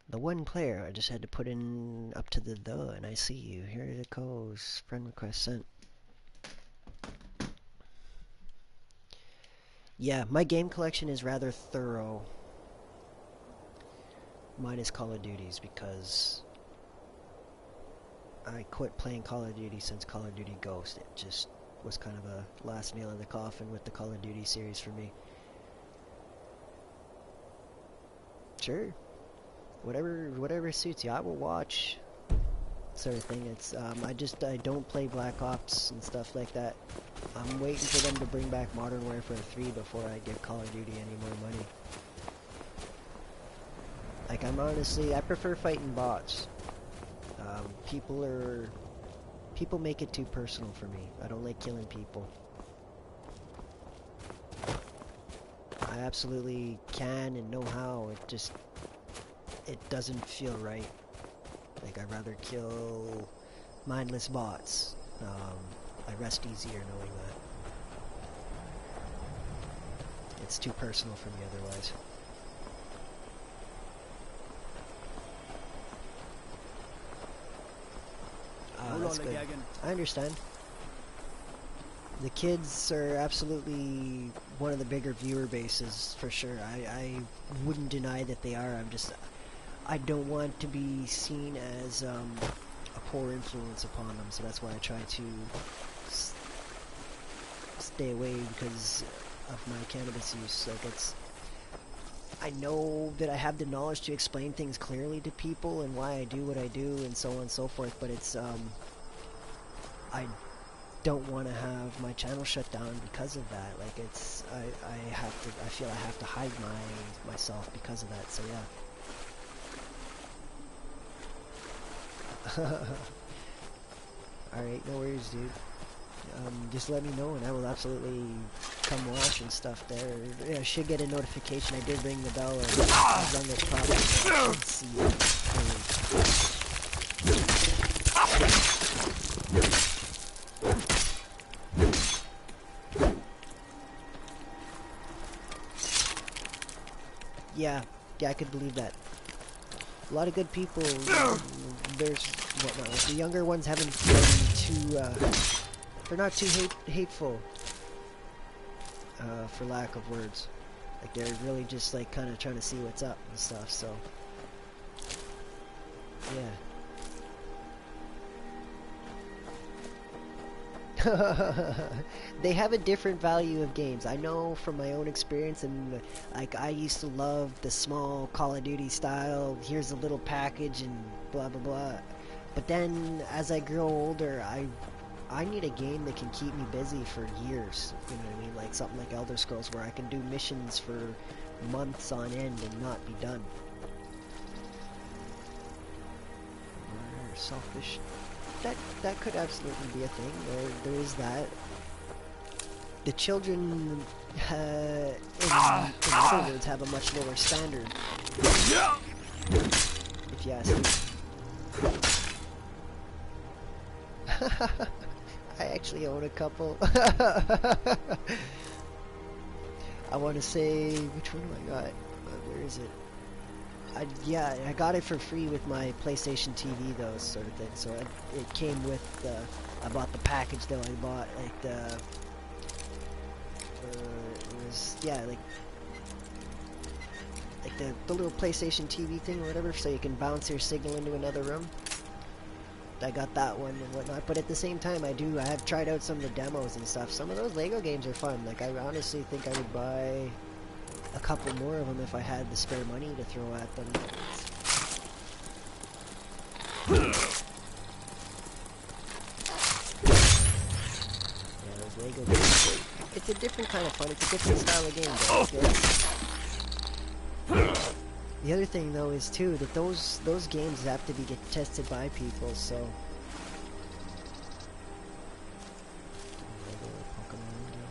The one player, I just had to put in up to the and I see you. Here it goes. Friend request sent. Yeah, my game collection is rather thorough. Mine is Call of Duty's, because I quit playing Call of Duty since Call of Duty Ghost. It just was kind of a last nail in the coffin with the Call of Duty series for me. Sure. Whatever suits you. I will watch, sort of thing. It's I don't play Black Ops and stuff like that. I'm waiting for them to bring back Modern Warfare 3 before I give Call of Duty any more money. Like, I prefer fighting bots. People make it too personal for me. I don't like killing people. I absolutely can and know how. It doesn't feel right. Like, I'd rather kill mindless bots. I rest easier knowing that. It's too personal for me otherwise. That's good. I understand. The kids are absolutely one of the bigger viewer bases, for sure. I wouldn't deny that they are. I don't want to be seen as a poor influence upon them, so that's why I try to stay away because of my cannabis use. Like, I know that I have the knowledge to explain things clearly to people and why I do what I do and so on and so forth, but I don't want to have my channel shut down because of that. Like, I feel I have to hide myself because of that, so yeah. Alright, no worries, dude. Just let me know and I will absolutely come watch and stuff there. Yeah, I should get a notification. I did ring the bell and I rung it properly, so I should see it. Yeah, I could believe that. A lot of good people. There's whatnot. Like, the younger ones haven't been too, they're not too hateful, for lack of words. Like, they're really just, like, kind of trying to see what's up and stuff, so, yeah. They have a different value of games. I know from my own experience, and like I used to love the small Call of Duty style, here's a little package and blah blah blah. But then as I grow older, I need a game that can keep me busy for years. You know what I mean? Like something like Elder Scrolls where I can do missions for months on end and not be done. Selfish. That could absolutely be a thing. There is that. The children, in other words, have a much lower standard. If you ask me. I actually own a couple. I want to say, which one do I got? Where is it? Yeah, I got it for free with my PlayStation TV, though, sort of thing. So it came with I bought the package, though. I bought like it was, yeah, like the little PlayStation TV thing or whatever, so you can bounce your signal into another room. I got that one and whatnot, but at the same time, I have tried out some of the demos and stuff. Some of those Lego games are fun. Like, I honestly think I would buy a couple more of them if I had the spare money to throw at them. Yeah, those Lego games, it's a different kind of fun. It's a different style of game, though. The other thing, though, is too that those games have to get tested by people. So, Pokemon game,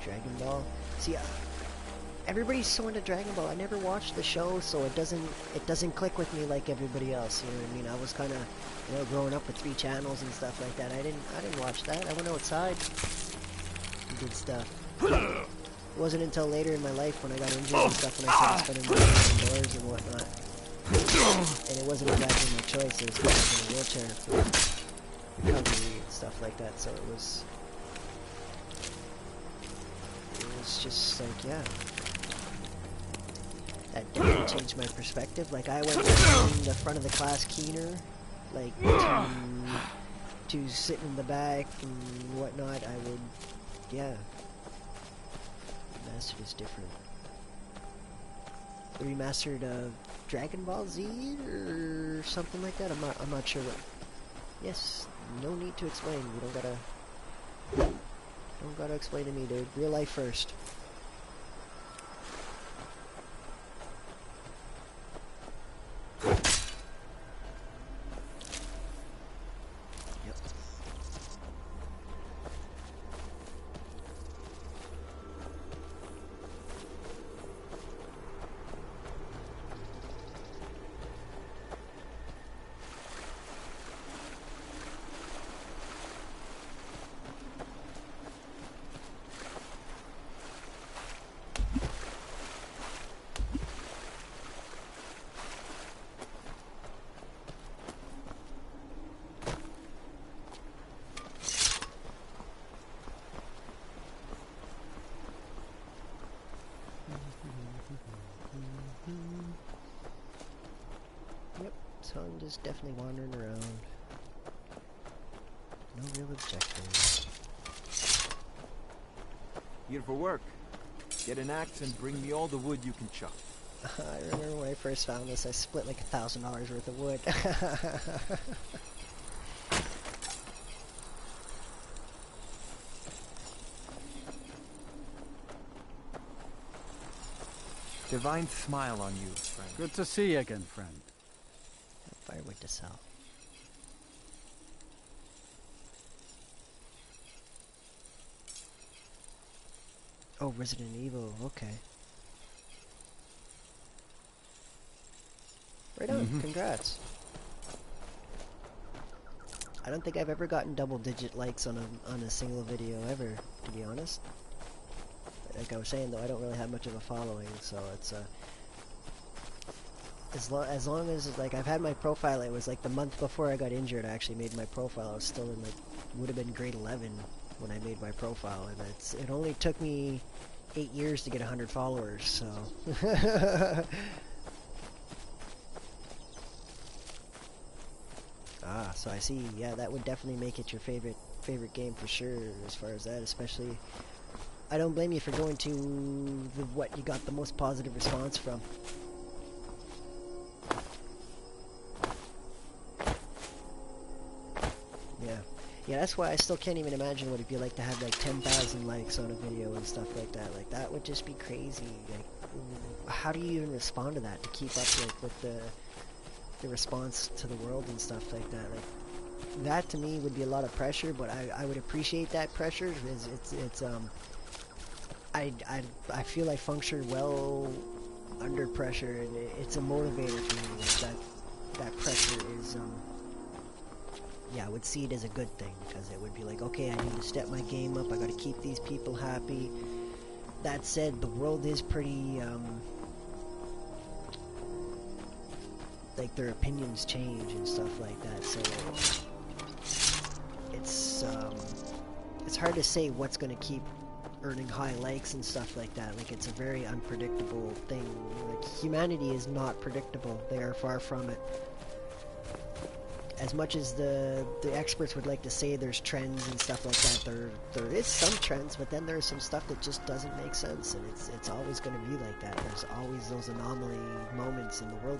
Dragon Ball. See, everybody's so into Dragon Ball. I never watched the show, so it doesn't click with me like everybody else. You know what I mean? I was kind of, you know, growing up with 3 channels and stuff like that. I didn't watch that. I went outside and did stuff. It wasn't until later in my life when I got injured and stuff and I started spending more time indoors and whatnot. And it wasn't exactly my choice. It was because I was in a wheelchair for recovery and stuff like that. So it was just like, yeah. That definitely changed my perspective. Like, I went from the front of the class keener, like, to sitting in the back and whatnot. I would, yeah. Remastered is different. The remastered Dragon Ball Z or something like that. I'm not sure what. Yes, no need to explain. You don't gotta explain to me, dude. Real life first. So I'm just definitely wandering around. No real objective. Here for work. Get an axe and bring me all the wood you can chop. I remember when I first found this, I split like $1,000 worth of wood. Divine smile on you, friend. Good to see you again, friend. Firewood to sell. Oh, Resident Evil, okay. Right on, congrats. I don't think I've ever gotten double-digit likes on a single video ever, to be honest. Like I was saying, though, I don't really have much of a following, so it's as long as like I've had my profile, it was like the month before I got injured. I actually made my profile. I was still in like would have been grade 11 when I made my profile, and it only took me 8 years to get 100 followers. So. Ah, so I see. Yeah, that would definitely make it your favorite game for sure. As far as that, especially, I don't blame you for going to what you got the most positive response from. Yeah. Yeah, that's why I still can't even imagine what it'd be like to have like 10,000 likes on a video and stuff like that. Like, that would just be crazy. Like, how do you even respond to that to keep up like with the response to the world and stuff like that? Like, that to me would be a lot of pressure, but I would appreciate that pressure. I feel I function well under pressure, and it's a motivator for me. Like, that pressure is yeah, I would see it as a good thing, because it would be like, okay, I need to step my game up, I gotta keep these people happy. That said, the world is pretty, like, their opinions change and stuff like that, so it's hard to say what's gonna keep earning high likes and stuff like that. Like, it's a very unpredictable thing. Like, humanity is not predictable. They are far from it. As much as the experts would like to say there's trends and stuff like that, there is some trends, but then there's some stuff that just doesn't make sense, and it's always going to be like that. There's always those anomaly moments, and the world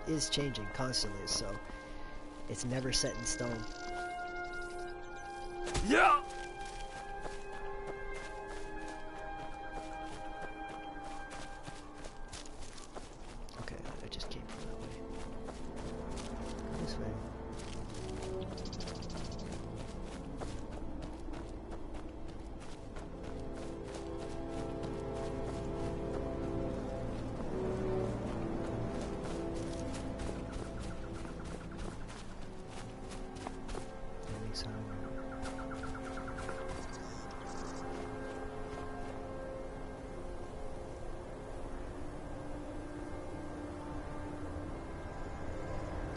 is changing constantly, so it's never set in stone. Yeah. Okay, I just came from that way. This way.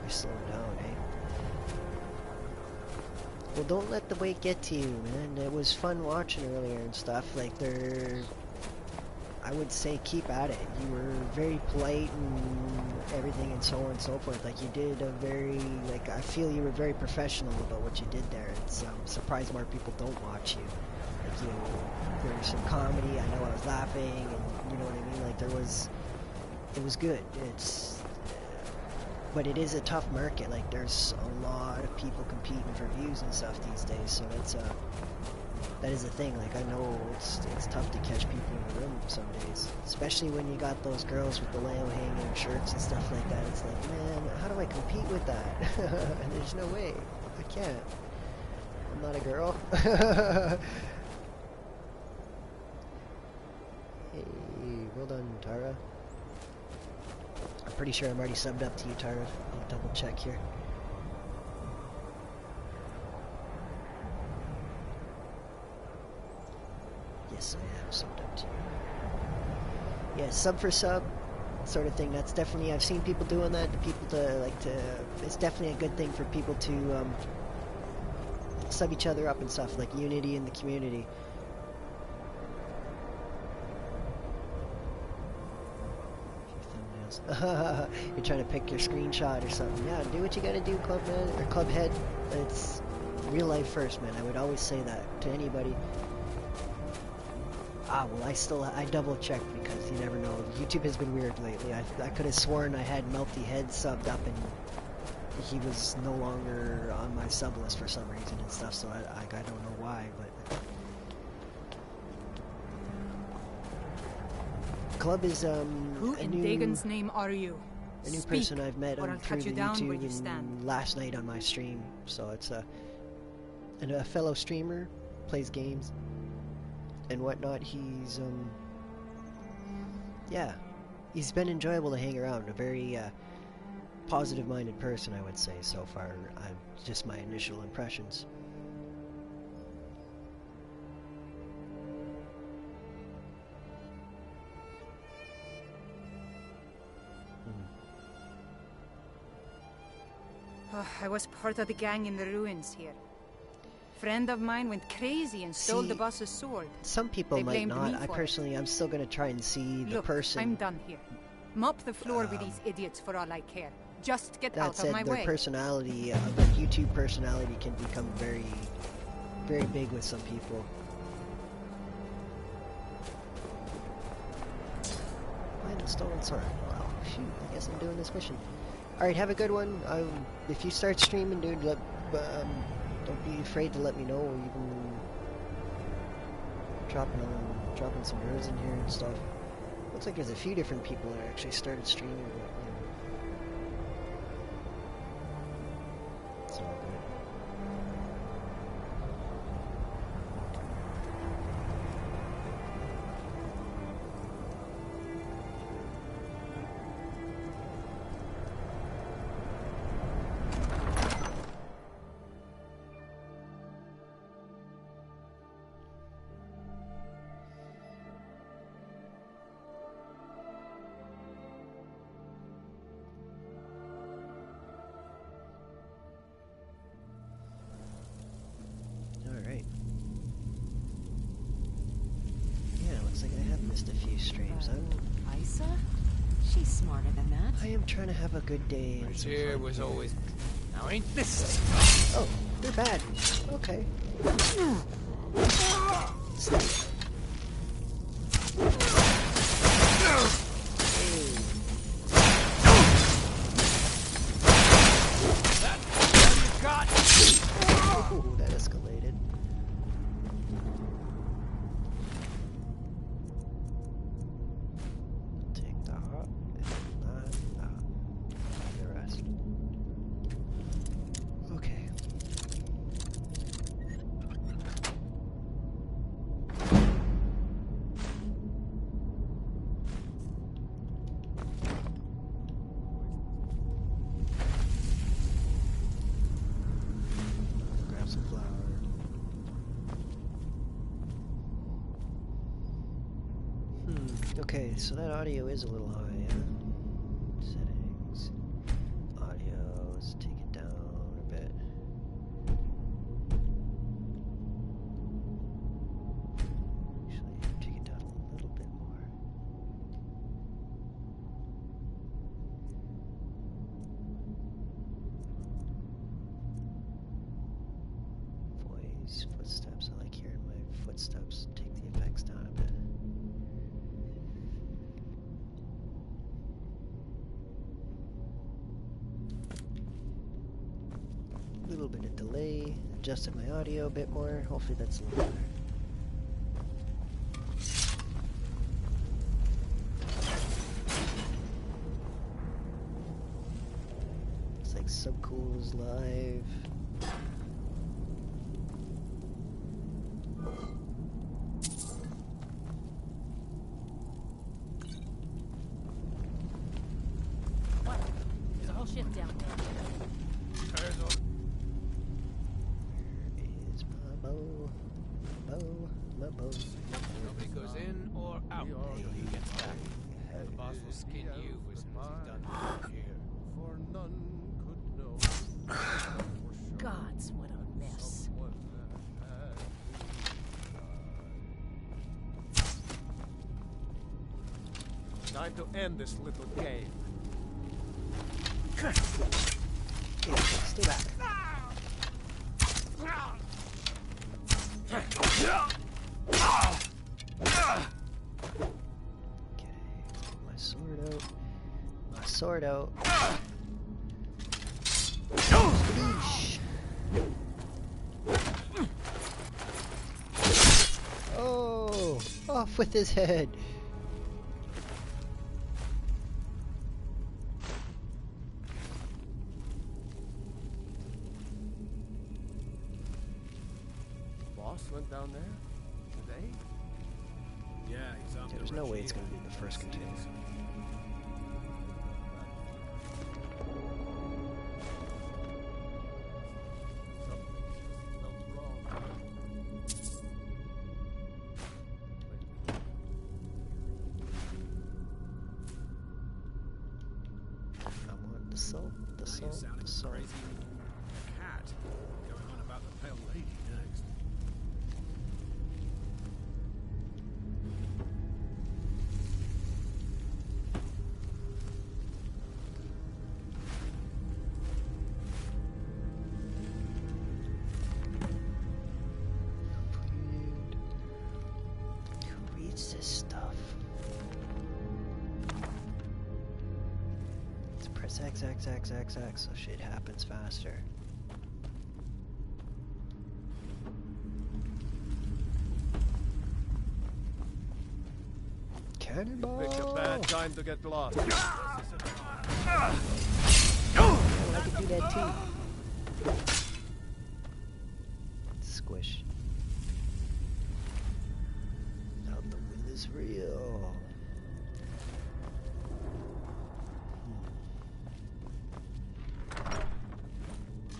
Slow down, eh? Well, don't let the weight get to you, man. It was fun watching earlier and stuff. Like, I would say keep at it. You were very polite and everything and so on and so forth. Like, you did a very, like, I feel you were very professional about what you did there. It's surprised more people don't watch you. Like, there was some comedy. I know I was laughing, and you know what I mean? Like, it was good. But it is a tough market. Like, there's a lot of people competing for views and stuff these days, so that is a thing. Like, I know it's tough to catch people in the room some days, especially when you got those girls with the Leo hanging shirts and stuff like that. It's like, man, how do I compete with that? There's no way. I can't. I'm not a girl. Hey, well done, Tara. I'm pretty sure I'm already subbed up to you, Tara. I'll double check here. Yes, I am subbed up to you. Yeah, sub for sub sort of thing. That's definitely, I've seen people doing that. It's definitely a good thing for people to sub each other up and stuff, like unity in the community. You're trying to pick your screenshot or something. Yeah, do what you gotta do, Clubman or Clubhead. It's real life first, man. I would always say that to anybody. Ah, well, I double checked, because you never know. YouTube has been weird lately. I could have sworn I had Melty Head subbed up, and he was no longer on my sub list for some reason and stuff. So I don't know why, but Club is Who in Dagon's name are you? a new Speak, person I've met or I'll through cut you the down where YouTube you and stand. last night on my stream. So it's a fellow streamer, plays games and whatnot. He's yeah, he's been enjoyable to hang around. A very positive-minded person, I would say so far. Just my initial impressions. I was part of the gang in the ruins here. Friend of mine went crazy and stole the boss's sword. Some people They might blamed not. me I for personally, I'm still gonna try and see the Look, person. I'm done here. Mop the floor with these idiots for all I care. Just get That out of said, my their way. personality, their YouTube personality can become very, very big with some people. Find a stolen sword. Wow, shoot, I guess I'm doing this mission. Alright, have a good one. If you start streaming, dude, don't be afraid to let me know, or even dropping some words in here and stuff. Looks like there's a few different people that actually started streaming, but, you know. It's all good. Alright. Yeah, looks like I have missed a few streams. Isa? She's smarter than that. I am trying to have a good day. And some Here fun was here. always... Now ain't this... Oh, they're bad. Okay. Ooh, that escalated. Take the hop, the rest. Okay. Grab some flour. Okay, so that audio is a little high, yeah? Settings. Audio, let's take it down a bit. Actually, take it down a little bit more. Voice, footsteps. I like hearing my footsteps. Take the effects down a bit. A little bit of delay. Adjusted my audio a bit more. Hopefully that's a little better. Looks like Subcool's live. What? There's a whole ship down there. Where is my bow? My bow. Nobody goes in or out until he gets back. The boss will skin you as soon as he's done here. For none could know. Gods, what a mess. Someone had time to end this little game. Yeah, stay back. Okay, my sword out. My sword out. Yeesh. Oh, off with his head. Boss went down there today. Yeah, he's up. There's no way it's gonna be the first container. I want the salt, the salt, the salt. X, so shit happens faster. Cannonball! Picked a bad time to get lost. Oh, I could do that too. Squish. Now the will is real.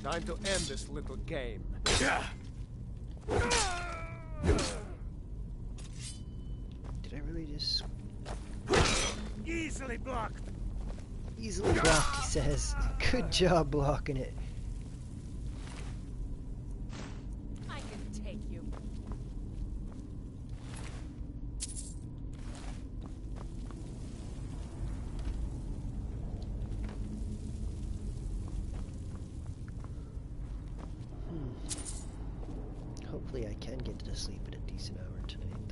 Time to end this little game. Did I really just... Easily blocked. Easily blocked, he says. Good job blocking it. I can take you. Hopefully I can get to sleep at a decent hour tonight,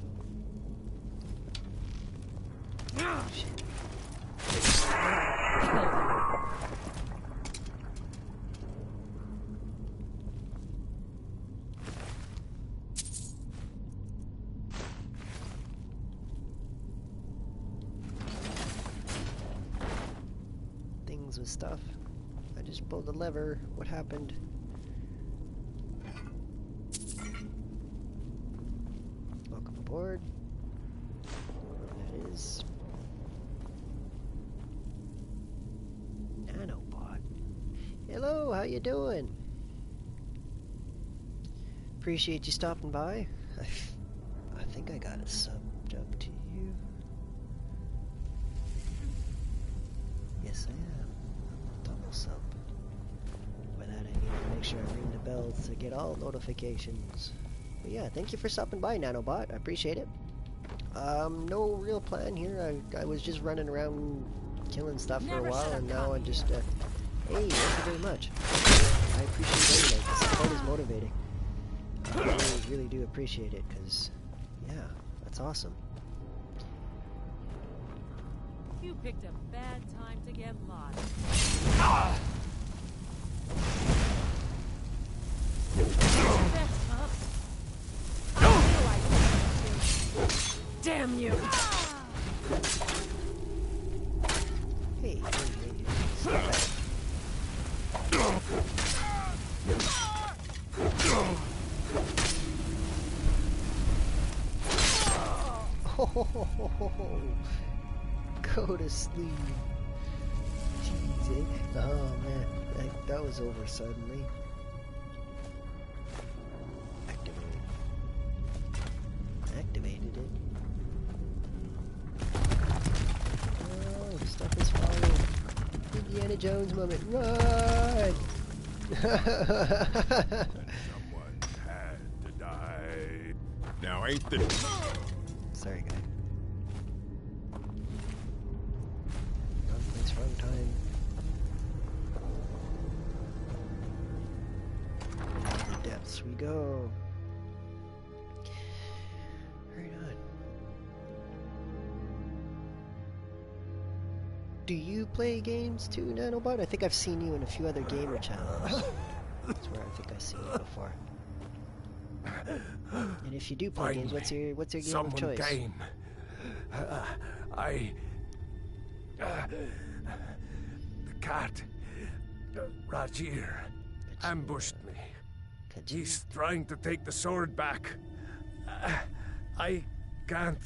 though. Oh, shit. Things with stuff. I just pulled the lever. What happened? Welcome aboard. That is Nanobot. Hello, how you doing? Appreciate you stopping by. I think I got a subbed up to you. Yes, I am. Double sub. By that I mean to make sure I ring the bell to get all notifications. But yeah, thank you for stopping by, Nanobot. I appreciate it. No real plan here. I was just running around killing stuff for a while, and now I'm just, hey, thank you very much. I appreciate it. The support is motivating. I really, really do appreciate it, because, yeah, that's awesome. You picked a bad time to get lost. That's tough. I feel like damn you! Hey, go to sleep. Jeez, eh? Oh man, that was over suddenly. Activated it. Oh, stuff is falling. Indiana Jones moment. Run! Someone had to die. Now ain't the... Sorry, guy. Wrong place, wrong time. Into the depths we go. Right on. Do you play games too, Nanobot? I think I've seen you in a few other gamer channels. That's where I think I've seen you before. And if you do play games, what's your game of choice? Came. The cat, Rajir, ambushed me. He's trying to take the sword back. I can't.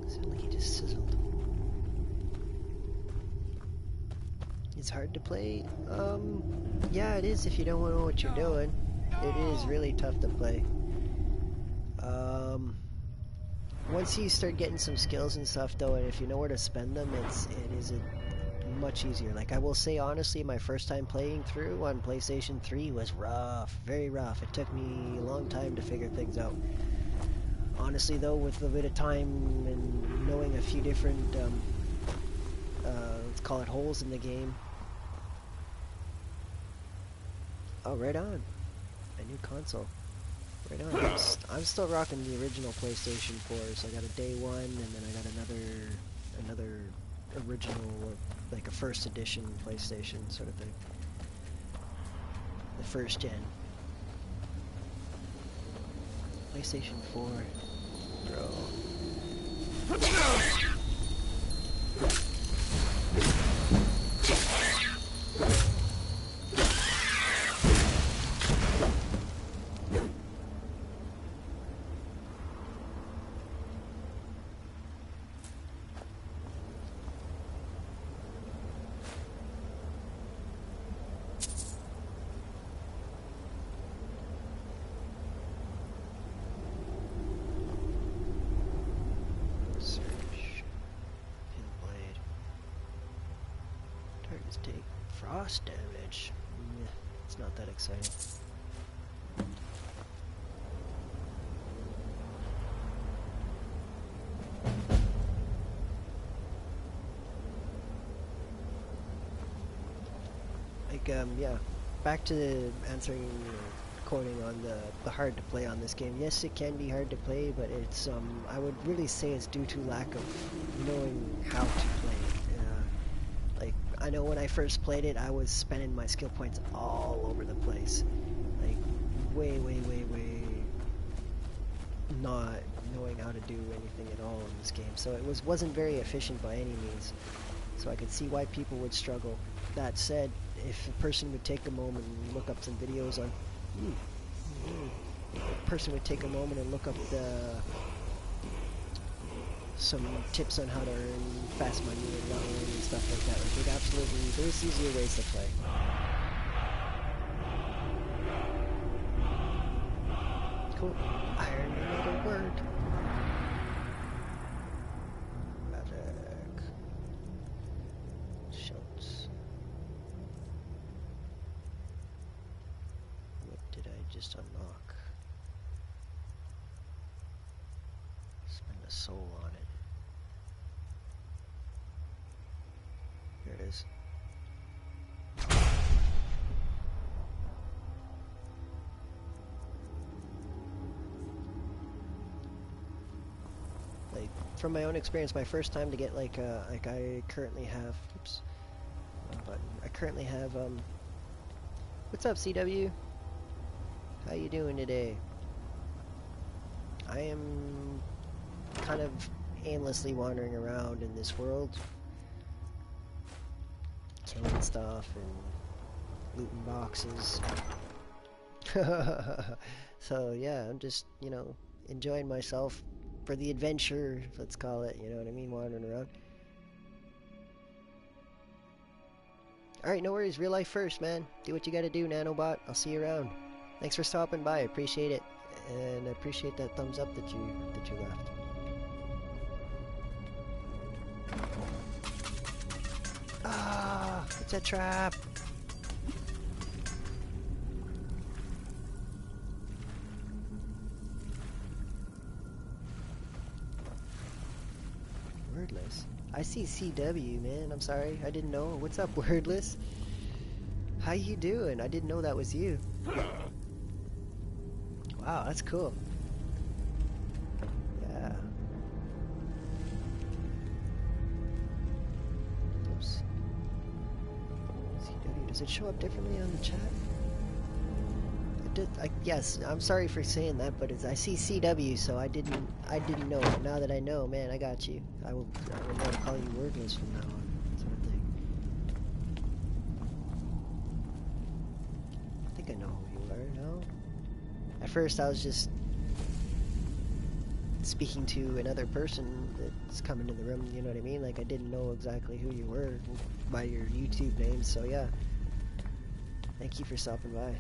Sounded like he just sizzled. It's hard to play. Yeah, it is if you don't know what you're doing. It is really tough to play. Once you start getting some skills and stuff though, and if you know where to spend them, it is much easier. Like, I will say honestly, my first time playing through on PlayStation 3 was rough, very rough. It took me a long time to figure things out. Honestly though, with a bit of time and knowing a few different, let's call it holes in the game. Oh, right on. A new console. Right now, I'm still rocking the original PlayStation 4, so I got a day one, and then I got another original, like a first edition PlayStation sort of thing. The first gen. PlayStation 4. Bro. Take frost damage. It's not that exciting. Like, yeah. Back to answering, quoting on the hard to play on this game. Yes, it can be hard to play, but it's, I would really say it's due to lack of knowing how to play it. Like, I know when I first played it, I was spending my skill points all over the place. Like, way not knowing how to do anything at all in this game. So it wasn't very efficient by any means. So I could see why people would struggle. That said, if a person would take a moment and look up some videos on... if a person would take a moment and look up some tips on how to earn fast money and leveling and stuff like that. Like, absolutely, there's easier ways to play. Cool. I earned another word. Magic. Schultz. What did I just unlock? Spend a soul on it. Here it is. Like, from my own experience, my first time to get like I currently have, oops, wrong button. I currently have, what's up, CW? How you doing today? I am kind of aimlessly wandering around in this world, killing stuff and looting boxes. So yeah, I'm just, you know, enjoying myself for the adventure, let's call it, you know what I mean, wandering around. Alright, no worries, real life first, man. Do what you gotta do, Nanobot. I'll see you around. Thanks for stopping by, I appreciate it. And I appreciate that thumbs up that you left. Ah, it's a trap. Wordless. I see CW, man. I'm sorry. I didn't know. What's up, Wordless? How you doing? I didn't know that was you. Wow, that's cool. Yeah. Oops. CW, does it show up differently on the chat? Yes, I'm sorry for saying that, but I see CW, so I didn't know. But now that I know, man, I got you. I will know to call you Wordless from now on, sort of thing. I think I know who you are now. At first, I was just speaking to another person that's coming to the room. You know what I mean? Like, I didn't know exactly who you were by your YouTube name. So yeah, thank you for stopping by.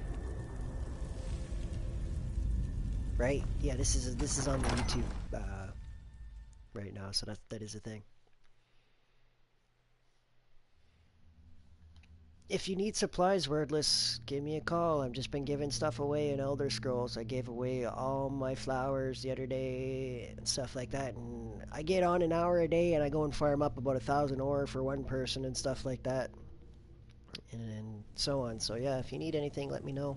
Right? Yeah, this is on the YouTube right now, so that is a thing. If you need supplies, Wordless, give me a call. I've just been giving stuff away in Elder Scrolls. I gave away all my flowers the other day and stuff like that, and I get on an hour a day and I go and farm up about 1,000 ore for one person and stuff like that, and so on. So yeah, if you need anything, let me know.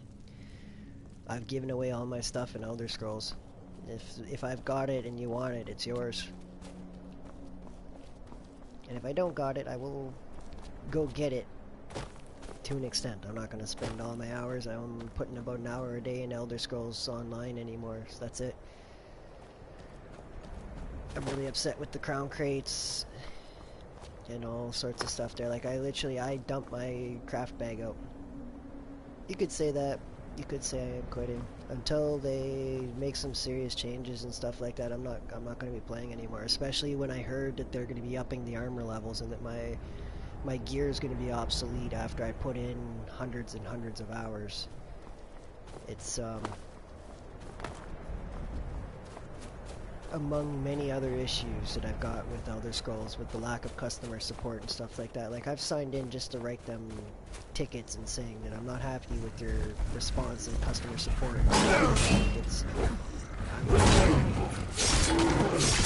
I've given away all my stuff in Elder Scrolls. If I've got it and you want it, it's yours. And if I don't got it, I will go get it to an extent. I'm not going to spend all my hours. I'm putting about an hour a day in Elder Scrolls Online anymore, so that's it. I'm really upset with the crown crates and all sorts of stuff there. Like, I dumped my craft bag out. You could say that. You could say I am quitting. Until they make some serious changes and stuff like that, I'm not going to be playing anymore. Especially when I heard that they're going to be upping the armor levels and that my gear is going to be obsolete after I put in hundreds and hundreds of hours. It's among many other issues that I've got with Elder Scrolls, with the lack of customer support and stuff like that. Like, I've signed in just to write them tickets and saying that I'm not happy with your response and customer support. It's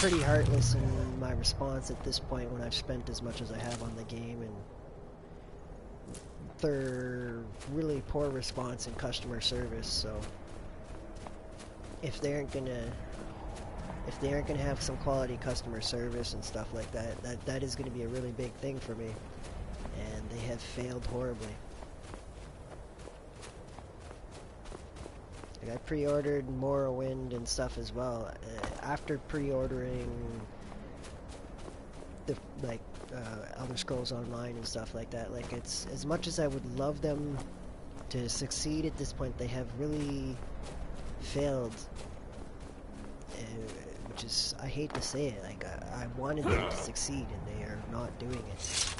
pretty heartless in my response at this point when I've spent as much as I have on the game, and they're really poor response in customer service. So if they aren't gonna have some quality customer service and stuff like that, that is going to be a really big thing for me. And they have failed horribly. Like, I pre-ordered Morrowind and stuff as well. After pre-ordering the Elder Scrolls Online and stuff like that, like, it's as much as I would love them to succeed at this point, they have really failed. Which is, I hate to say it, like, I wanted them to succeed and they are not doing it.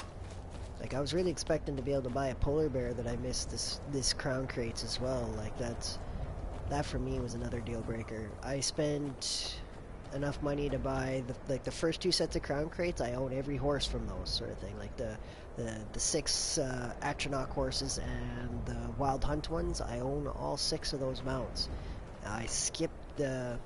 Like, I was really expecting to be able to buy a polar bear that I missed this crown crates as well. Like, that for me was another deal breaker. I spent enough money to buy the first 2 sets of crown crates. I own every horse from those, sort of thing. Like the 6 Atronach horses and the Wild Hunt ones, I own all 6 of those mounts. I skipped the...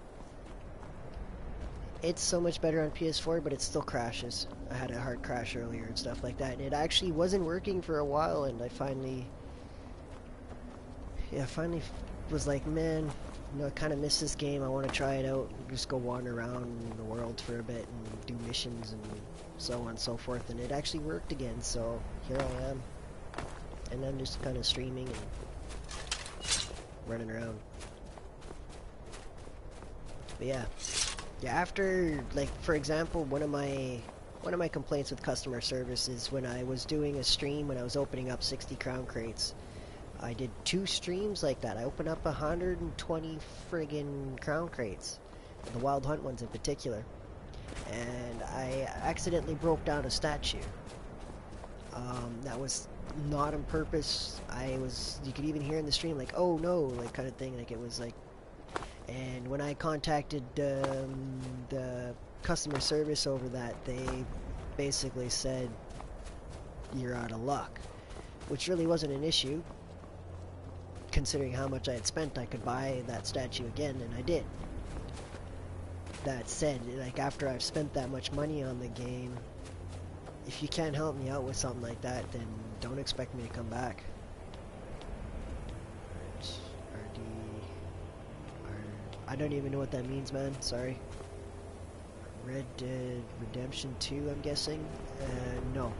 It's so much better on PS4, but it still crashes. I had a hard crash earlier and stuff like that, and it actually wasn't working for a while, and I finally was like, man, you know, I kind of miss this game. I want to try it out, just go wander around the world for a bit and do missions and so on and so forth, and it actually worked again, so here I am. And I'm just kind of streaming and running around. But yeah. Yeah, after, like, for example, one of my complaints with customer service is when I was doing a stream when I was opening up 60 crown crates. I did 2 streams like that. I opened up 120 friggin' crown crates, the Wild Hunt ones in particular, and I accidentally broke down a statue. That was not on purpose. You could even hear in the stream, like, oh no, like, kind of thing, like, it was like. And when I contacted the customer service over that, they basically said, you're out of luck. Which really wasn't an issue. Considering how much I had spent, I could buy that statue again, and I did. That said, like, after I've spent that much money on the game, if you can't help me out with something like that, then don't expect me to come back. I don't even know what that means, man. Sorry. Red Dead Redemption 2, I'm guessing? No.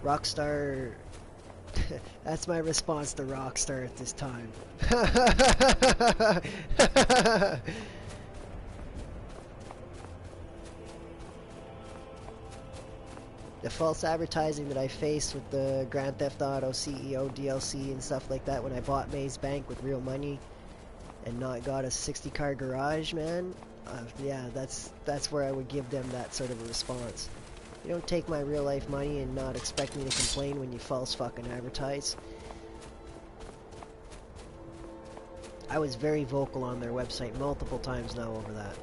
Rockstar... That's my response to Rockstar at this time. The false advertising that I faced with the Grand Theft Auto CEO DLC and stuff like that when I bought Maze Bank with real money and not got a 60-car garage, man. Yeah, that's where I would give them that sort of a response. You don't take my real life money and not expect me to complain when you false fucking advertise. I was very vocal on their website multiple times now over that.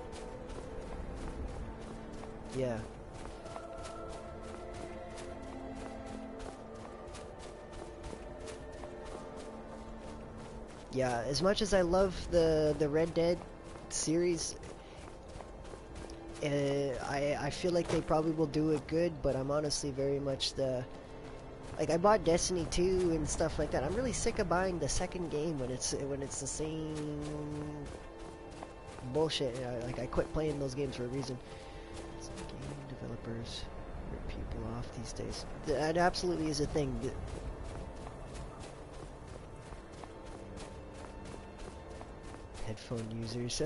Yeah. Yeah, as much as I love the Red Dead series, I feel like they probably will do it good, but I'm honestly very much Like, I bought Destiny 2 and stuff like that. I'm really sick of buying the second game when it's the same bullshit. Like, I quit playing those games for a reason. Some game developers rip people off these days. That absolutely is a thing. Headphone users.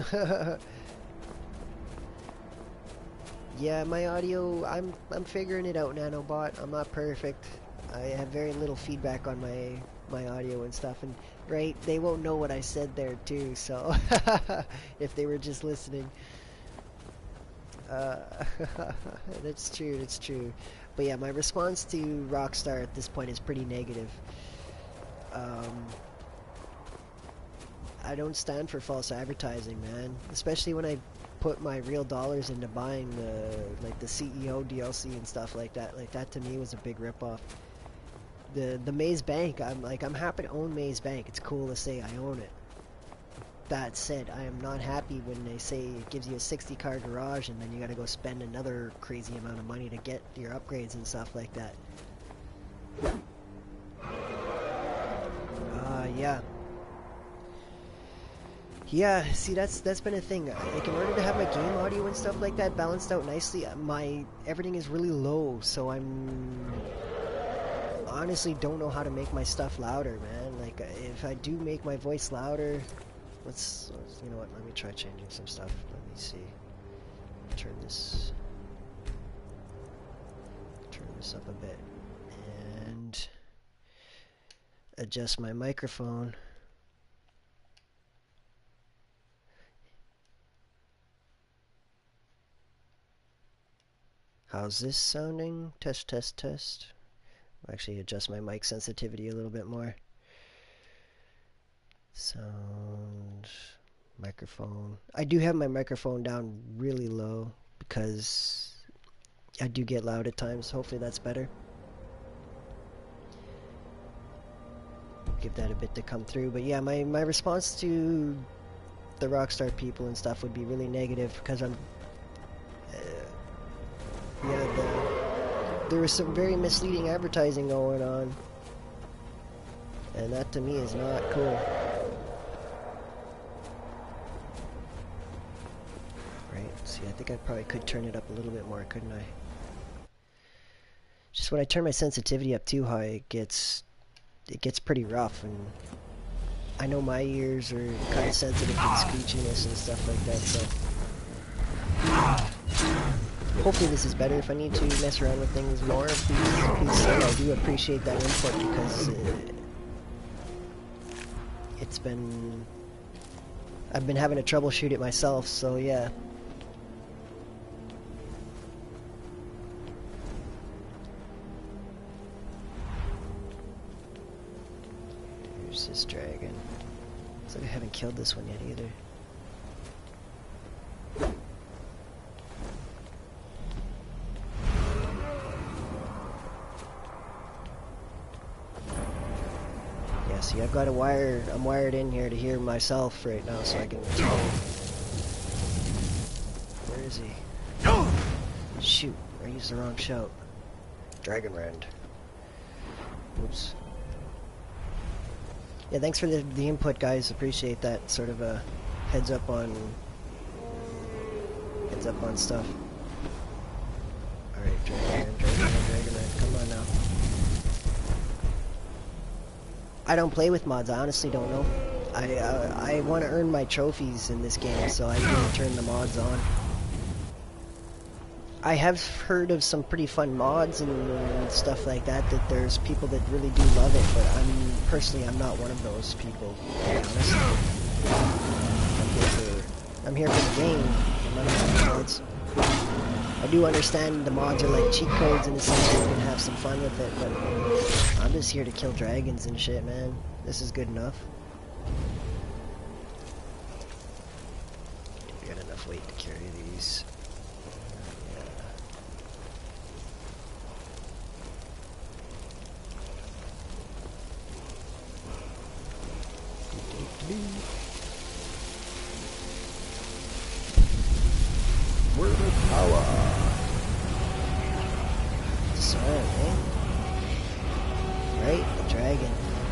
Yeah, my audio, I'm figuring it out, Nanobot. I'm not perfect. I have very little feedback on my audio and stuff, and right, they won't know what I said there too, so if they were just listening. That's true. But yeah, my response to Rockstar at this point is pretty negative. I don't stand for false advertising, man. Especially when I put my real dollars into buying the CEO DLC and stuff like that. Like, that to me was a big ripoff. The Maze Bank, I'm happy to own Maze Bank. It's cool to say I own it. That said, I am not happy when they say it gives you a 60-car garage and then you gotta go spend another crazy amount of money to get your upgrades and stuff like that. Yeah. Yeah, see, that's been a thing. Like, in order to have my game audio and stuff like that balanced out nicely, everything is really low, so honestly don't know how to make my stuff louder, man. Like, if I do make my voice louder, you know what, let me try changing some stuff. Let me see. Turn this up a bit, and adjust my microphone. How's this sounding? Test, test, test. I'll actually adjust my mic sensitivity a little bit more. Sound, microphone. I do have my microphone down really low because I do get loud at times. Hopefully that's better. Give that a bit to come through. But yeah, my response to the Rockstar people and stuff would be really negative because I'm... there was some very misleading advertising going on, and that to me is not cool. Right, see, I think I probably could turn it up a little bit more, couldn't I? Just when I turn my sensitivity up too high, it gets pretty rough, and I know my ears are kind of sensitive to the screechiness and stuff like that, so... Hopefully this is better. If I need to mess around with things more, please say. I do appreciate that input because I've been having to troubleshoot it myself, so yeah. Here's this dragon. Looks like I haven't killed this one yet either. See, I've got I'm wired in here to hear myself right now, so I can... Where is he? Shoot, I used the wrong shout. Dragon Rend. Oops. Yeah, thanks for the input, guys. Appreciate that sort of a heads up on stuff. Alright, Dragon Rend, come on now. I don't play with mods. I honestly don't know. I want to earn my trophies in this game, so I didn't turn the mods on. I have heard of some pretty fun mods and stuff like that. That there's people that really do love it, but I'm not one of those people. To be honest, I'm here for the game. I'm not here for mods. I do understand the mods are like cheat codes in the sense you can have some fun with it, but I'm just here to kill dragons and shit, man. This is good enough. We got enough weight to carry these. Word of power. Sorry, man.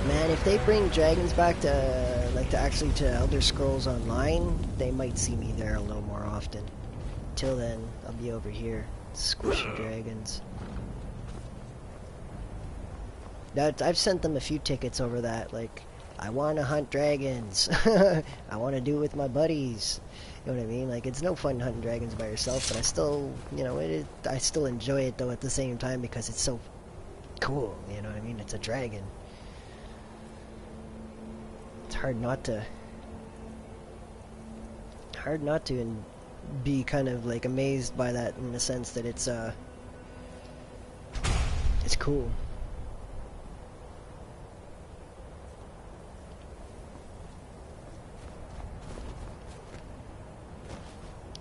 Man, if they bring dragons back to, like, actually to Elder Scrolls Online, they might see me there a little more often. Till then, I'll be over here, squishing dragons. I've sent them a few tickets over that, like, I want to hunt dragons. I want to do it with my buddies. You know what I mean? Like, it's no fun hunting dragons by yourself, but I still, you know, I still enjoy it, though, at the same time, because it's so cool, you know what I mean? It's a dragon. It's hard not to and be kind of, like, amazed by that, in the sense that it's cool.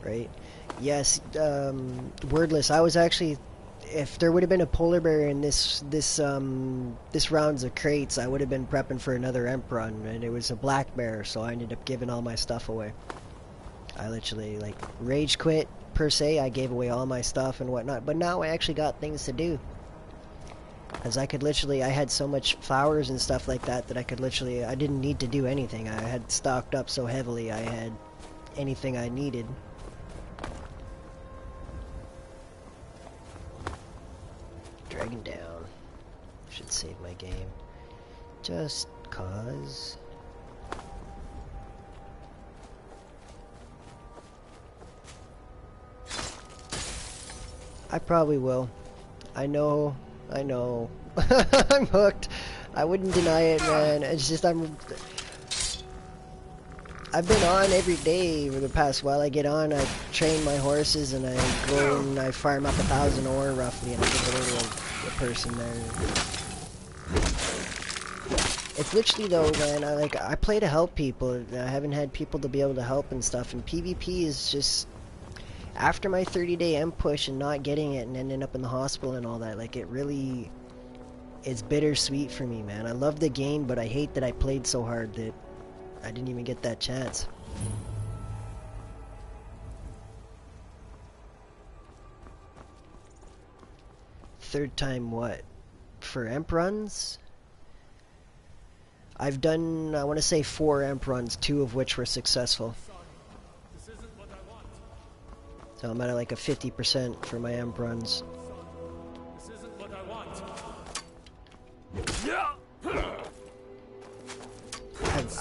Right? Yes, wordless. I was actually, if there would have been a polar bear in this rounds of crates, I would have been prepping for another emp run, and it was a black bear, so I ended up giving all my stuff away. I literally, like, rage quit, per se. I gave away all my stuff and whatnot, but now I actually got things to do. Because I could literally, I had so much flowers and stuff like that that I could literally, I didn't need to do anything. I had stocked up so heavily, I had anything I needed. Dragon down. Should save my game. Just cause. I probably will. I know. I'm hooked. I wouldn't deny it, man. It's just I've been on every day for the past while. I get on, I train my horses, and I go and I farm up 1,000 ore roughly, and I give it away to a person there. It's literally, though, man, I play to help people. I haven't had people to be able to help and stuff, and PvP is just, after my 30-day M push and not getting it and ending up in the hospital and all that, like, it's bittersweet for me, man. I love the game, but I hate that I played so hard that I didn't even get that chance. Third time what? For Emp runs? I've done, I want to say 4 Emp runs, 2 of which were successful. So I'm at like a 50% for my Emp runs. This isn't what I want.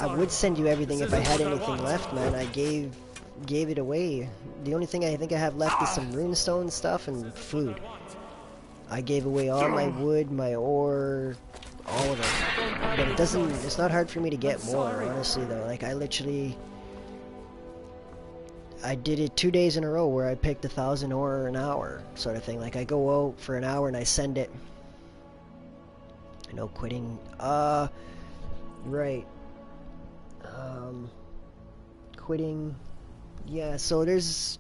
I would send you everything if I had anything left, man. I gave it away. The only thing I think I have left is some runestone stuff and food. I gave away all my wood, my ore, all of it. But it's not hard for me to get more, honestly, though. Like, I did it 2 days in a row where I picked 1,000 ore an hour, sort of thing. Like, I go out for an hour and I send it. No quitting. Right. Quitting. Yeah, so there's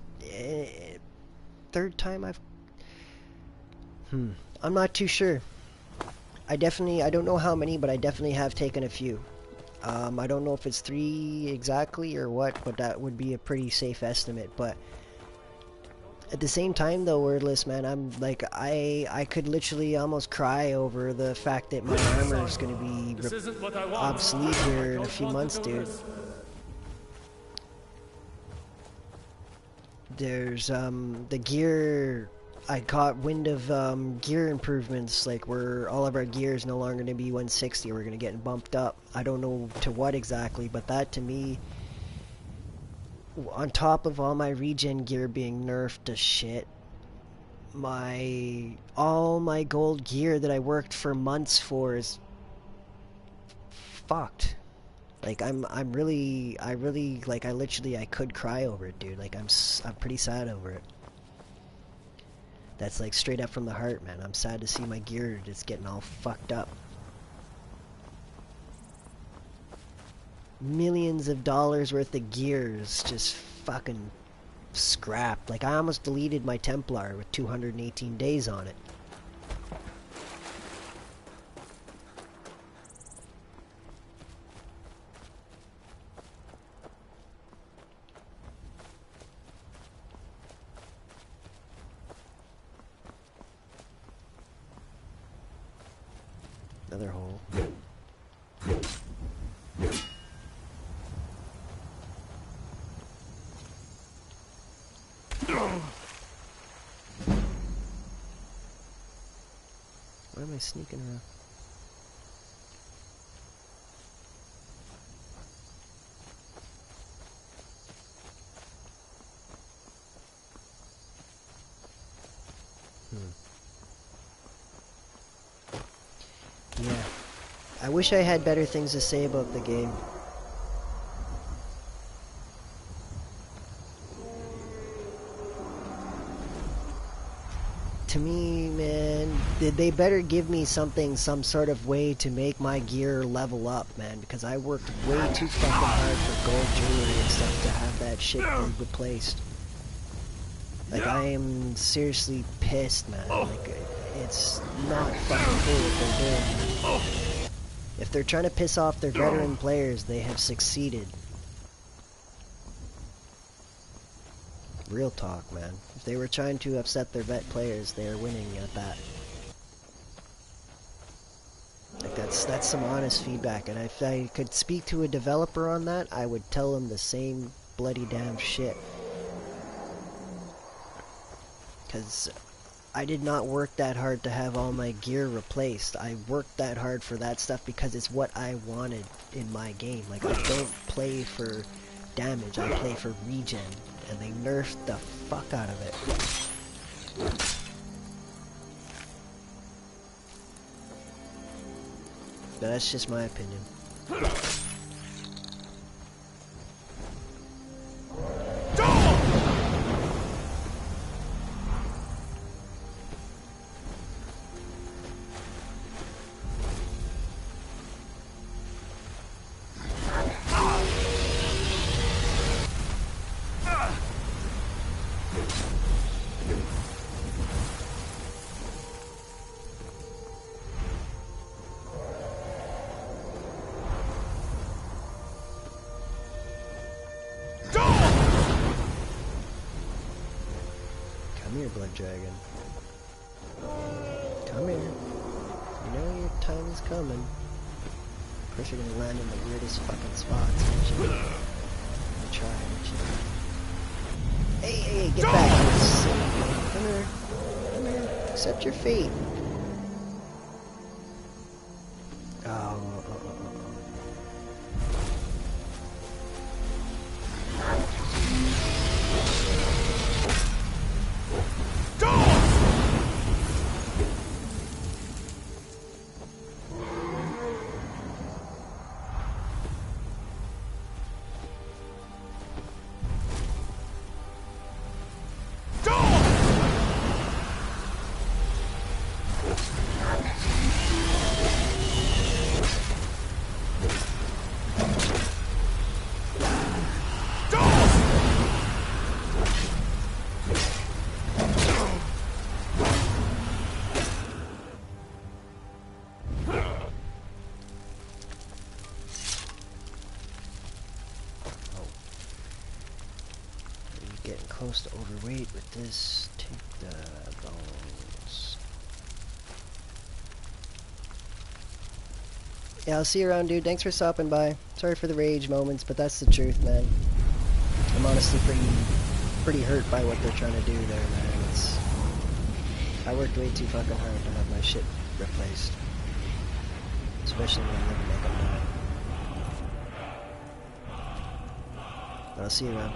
third time I'm not too sure. I don't know how many, but I definitely have taken a few. I don't know if it's 3 exactly or what, but that would be a pretty safe estimate. But at the same time, though, wordless, man, I'm like, I could literally almost cry over the fact that my armor is going to be obsolete here in a few months, dude. There's the gear. I caught wind of gear improvements, like where all of our gear is no longer going to be 160, we're going to get bumped up. I don't know to what exactly, but that to me, on top of all my regen gear being nerfed to shit, all my gold gear that I worked for months for is fucked. Like I could cry over it, dude. Like I'm pretty sad over it. That's like straight up from the heart, man. I'm sad to see my gear just getting all fucked up. Millions of dollars worth of gears just fucking scrapped. Like I almost deleted my Templar with 218 days on it. Another hole. Why am I sneaking around? Yeah. I wish I had better things to say about the game. To me, man, they better give me something, some sort of way to make my gear level up, man, because I worked way too fucking hard for gold jewelry and stuff to have that shit be replaced. Like, I am seriously pissed, man. Like, it's not fucking cool what they're doing, man. If they're trying to piss off their veteran players, they have succeeded. Real talk, man. If they were trying to upset their vet players, they are winning at that. Like, that's some honest feedback, and if I could speak to a developer on that, I would tell them the same bloody damn shit. Because I did not work that hard to have all my gear replaced. I worked that hard for that stuff because it's what I wanted in my game. Like, I don't play for damage, I play for regen. And they nerfed the fuck out of it. But that's just my opinion. Come here, blood dragon. Come here. You know your time is coming. Of course you're gonna land in the weirdest fucking spots, aren't you? You try, aren't you? Hey, get back here, silly. Come here. Come here. Accept your fate. Oh. Close to overweight with this. Take the bones. Yeah, I'll see you around, dude. Thanks for stopping by. Sorry for the rage moments, but that's the truth, man. I'm honestly pretty hurt by what they're trying to do there, man. I worked way too fucking hard to have my shit replaced. Especially when I'm looking like I'm dying. But I'll see you around.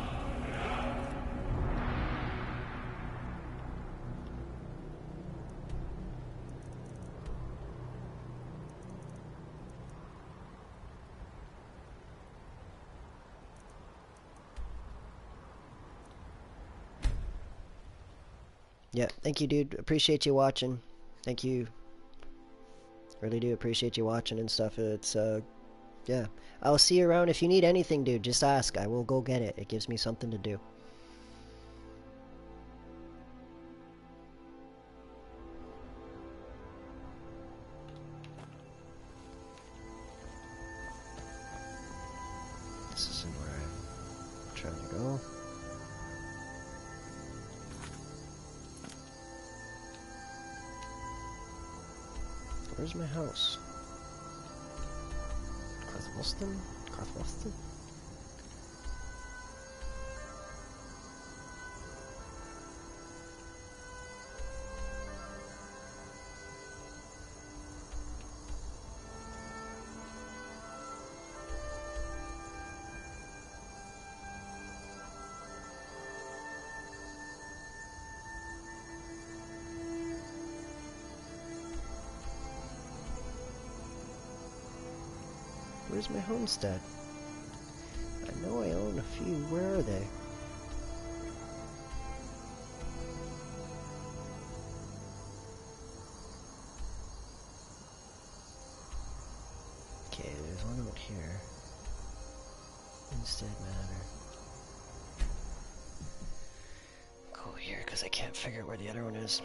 Yeah, thank you, dude. Appreciate you watching. Thank you. Really do appreciate you watching and stuff. It's, yeah. I'll see you around. If you need anything, dude, just ask. I will go get it. It gives me something to do. This isn't where I'm trying to go. Where's my house? Carthelston? Carthelston? Where's my homestead? I know I own a few. Where are they? Okay, there's one out here. Instead matter. Go here because I can't figure out where the other one is.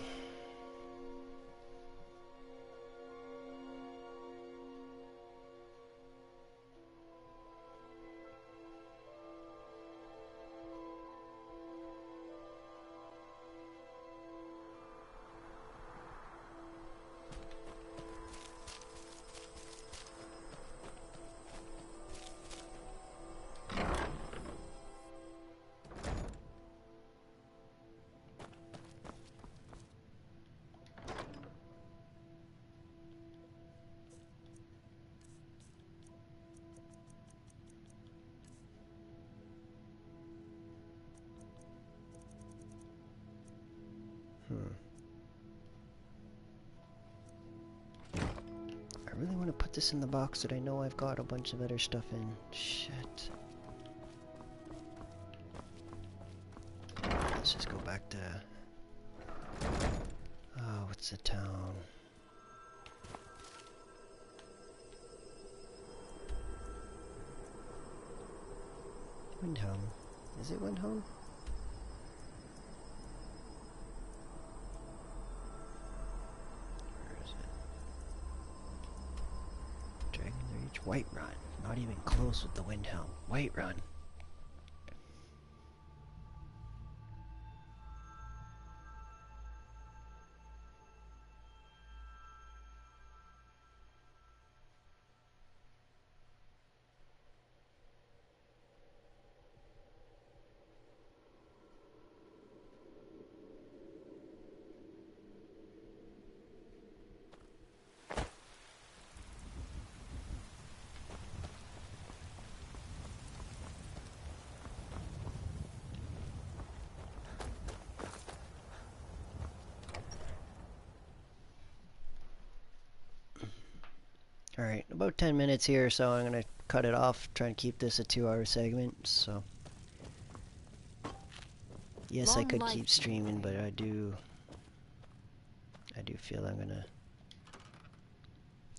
I really want to put this in the box that I know I've got a bunch of other stuff in. Shit. Let's just go back to... Oh, what's the town? Windhelm. Is it Windhelm? Whiterun. Not even close with the Windhelm. Whiterun. Alright, about 10 minutes here, so I'm gonna cut it off, try and keep this a 2-hour segment, so... Yes, I could keep streaming, but I do feel I'm gonna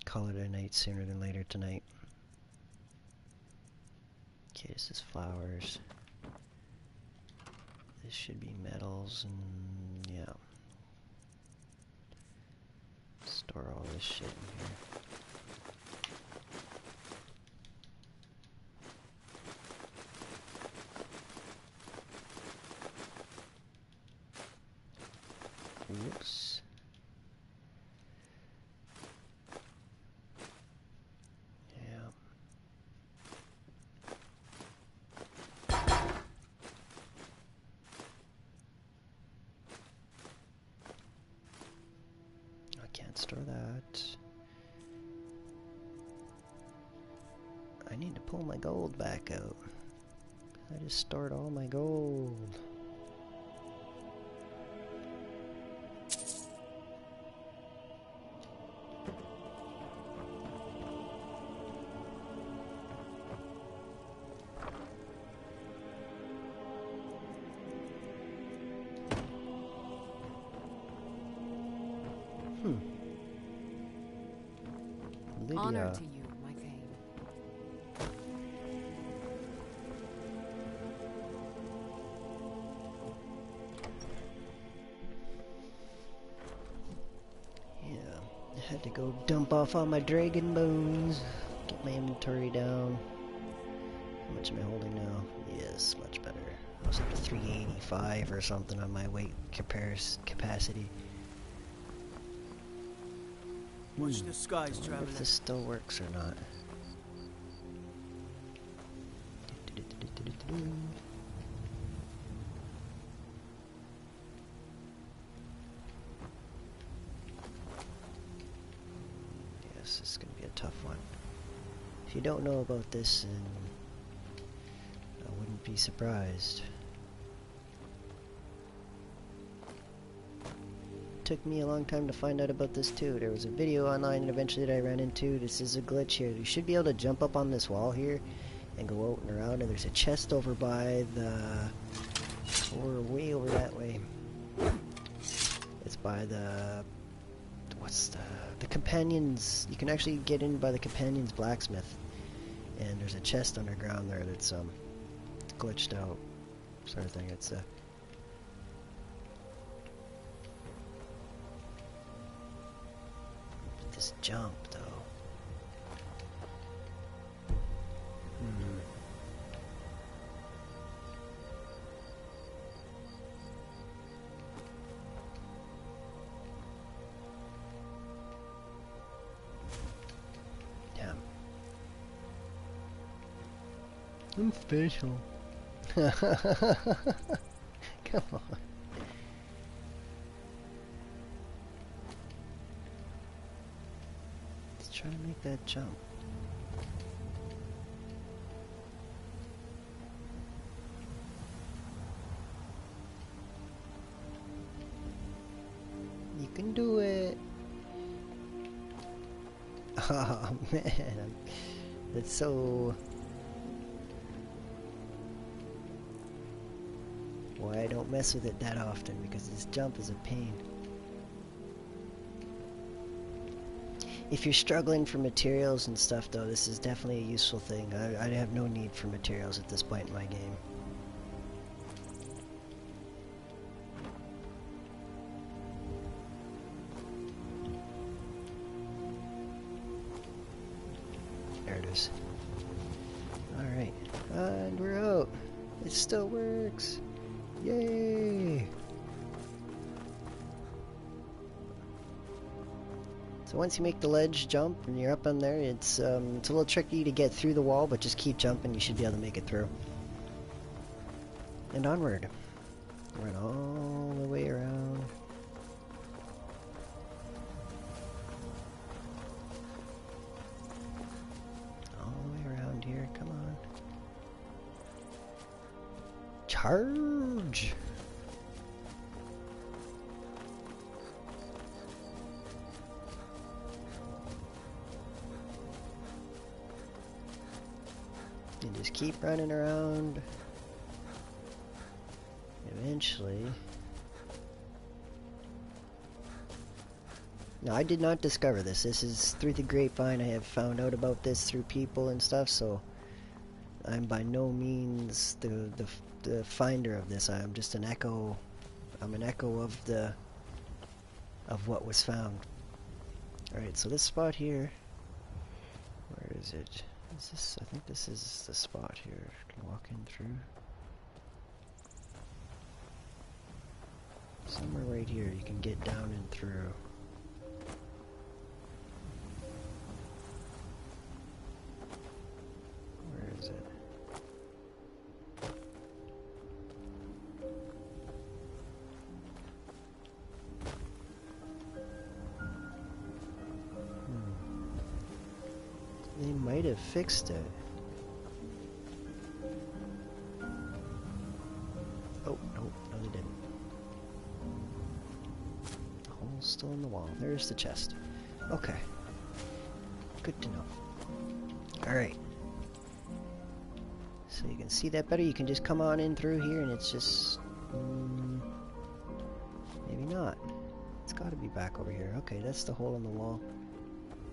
call it a night sooner than later tonight. Okay, this is flowers. This should be metals, and yeah. Store all this shit in here. Whoops. Yeah. I can't store that. I need to pull my gold back out. I just stored all my gold. Honor to you, my Thane. Yeah, I had to go dump off all my dragon bones, get my inventory down. How much am I holding now? Yes, much better. I was up to 385 or something on my weight capacity. Watch the skies, traveler. If this still works or not. Yes, this is going to be a tough one. If you don't know about this, then I wouldn't be surprised. Took me a long time to find out about this too. There was a video online and eventually that I ran into. This is a glitch here. You should be able to jump up on this wall here and go out and around, and there's a chest over by the... or way over that way. It's by the... what's the companions. You can actually get in by the companions blacksmith, and there's a chest underground there that's glitched out sort of thing. It's this jump though. Damn. I'm special. Come on. Let's try to make that jump. You can do it. Oh man, that's so... Why I don't mess with it that often, because this jump is a pain. If you're struggling for materials and stuff though, this is definitely a useful thing. I have no need for materials at this point in my game. There it is. Alright, and we're out. It still works. Yay! So once you make the ledge jump and you're up on there, it's a little tricky to get through the wall, but just keep jumping, you should be able to make it through. And onward. Run all the way around. All the way around here, come on. Charge! And just keep running around. Eventually. Now, I did not discover this. This is through the grapevine. I have found out about this through people and stuff, so I'm by no means the finder of this. I'm just an echo. I'm an echo of what was found. Alright, so this spot here, where is it? Is this, I think this is the spot here. I can walk in through. Somewhere right here you can get down and through. Where is it? They might have fixed it. Oh, no, they didn't. The hole's still in the wall. There's the chest. Okay. Good to know. Alright. So you can see that better. You can just come on in through here and it's just... maybe not. It's gotta be back over here. Okay, that's the hole in the wall.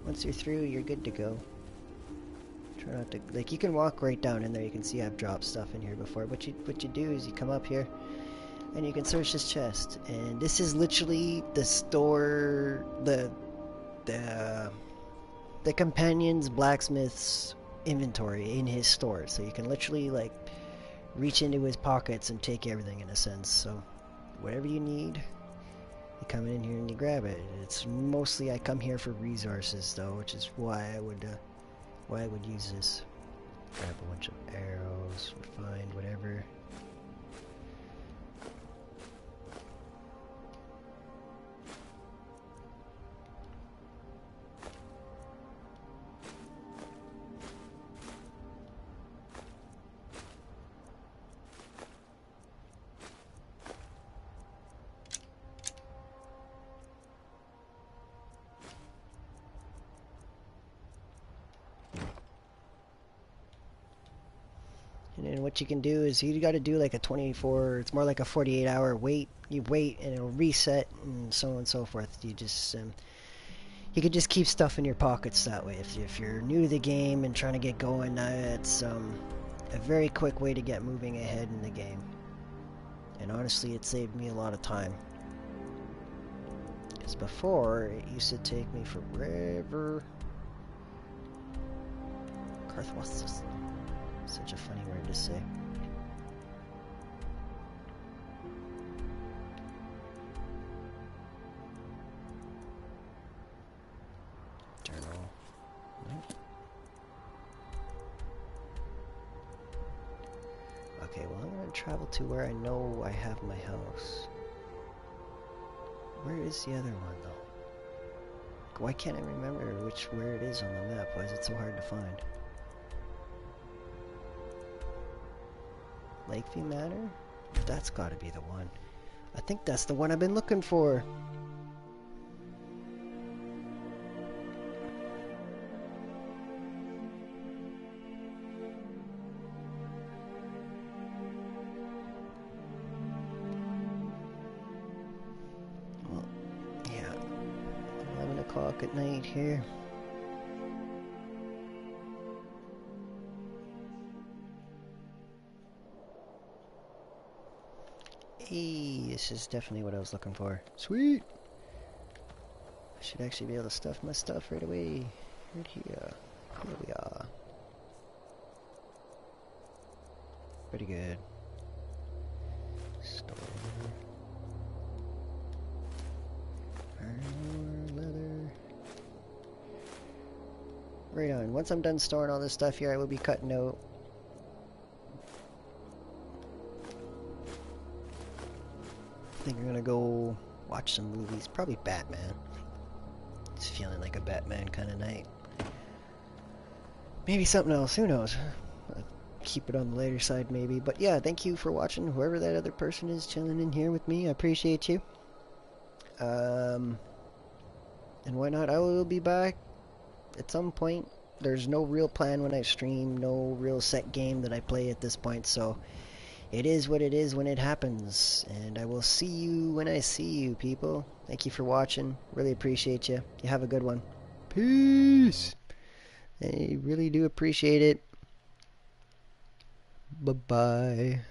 Once you're through, you're good to go. Try not to, like, you can walk right down in there. You can see I've dropped stuff in here before. What you do is you come up here and you can search this chest, and this is literally the store, the companion's blacksmith's inventory in his store. So you can literally like reach into his pockets and take everything in a sense. So whatever you need, you come in here and you grab it. It's mostly I come here for resources though, which is why I would use this. Grab a bunch of arrows, find whatever. And then what you can do is you got to do like a 24, it's more like a 48-hour wait. You wait and it'll reset and so on and so forth. You just, you can just keep stuff in your pockets that way. If you're new to the game and trying to get going, it's a very quick way to get moving ahead in the game. And honestly, it saved me a lot of time. Because before, it used to take me forever. Karthwas. Such a funny word to say. Journal. Nope. Okay, well I'm going to travel to where I know I have my house. Where is the other one though? Why can't I remember where it is on the map? Why is it so hard to find? Lakeview Manor? That's gotta be the one. I think that's the one I've been looking for. Well, yeah. 11 o'clock at night here. Hey, this is definitely what I was looking for. Sweet! I should actually be able to stuff my stuff right away. Right here. Here we are. Pretty good. Store. Armor, leather. Right on. Once I'm done storing all this stuff here, I will be cutting out. I think I'm gonna go watch some movies. Probably Batman. It's feeling like a Batman kind of night. Maybe something else. Who knows? I'll keep it on the later side maybe. But yeah, thank you for watching. Whoever that other person is chilling in here with me, I appreciate you. And why not? I will be back at some point. There's no real plan when I stream. No real set game that I play at this point. So it is what it is when it happens, and I will see you when I see you, people. Thank you for watching. Really appreciate you. You have a good one. Peace! I really do appreciate it. Bye-bye.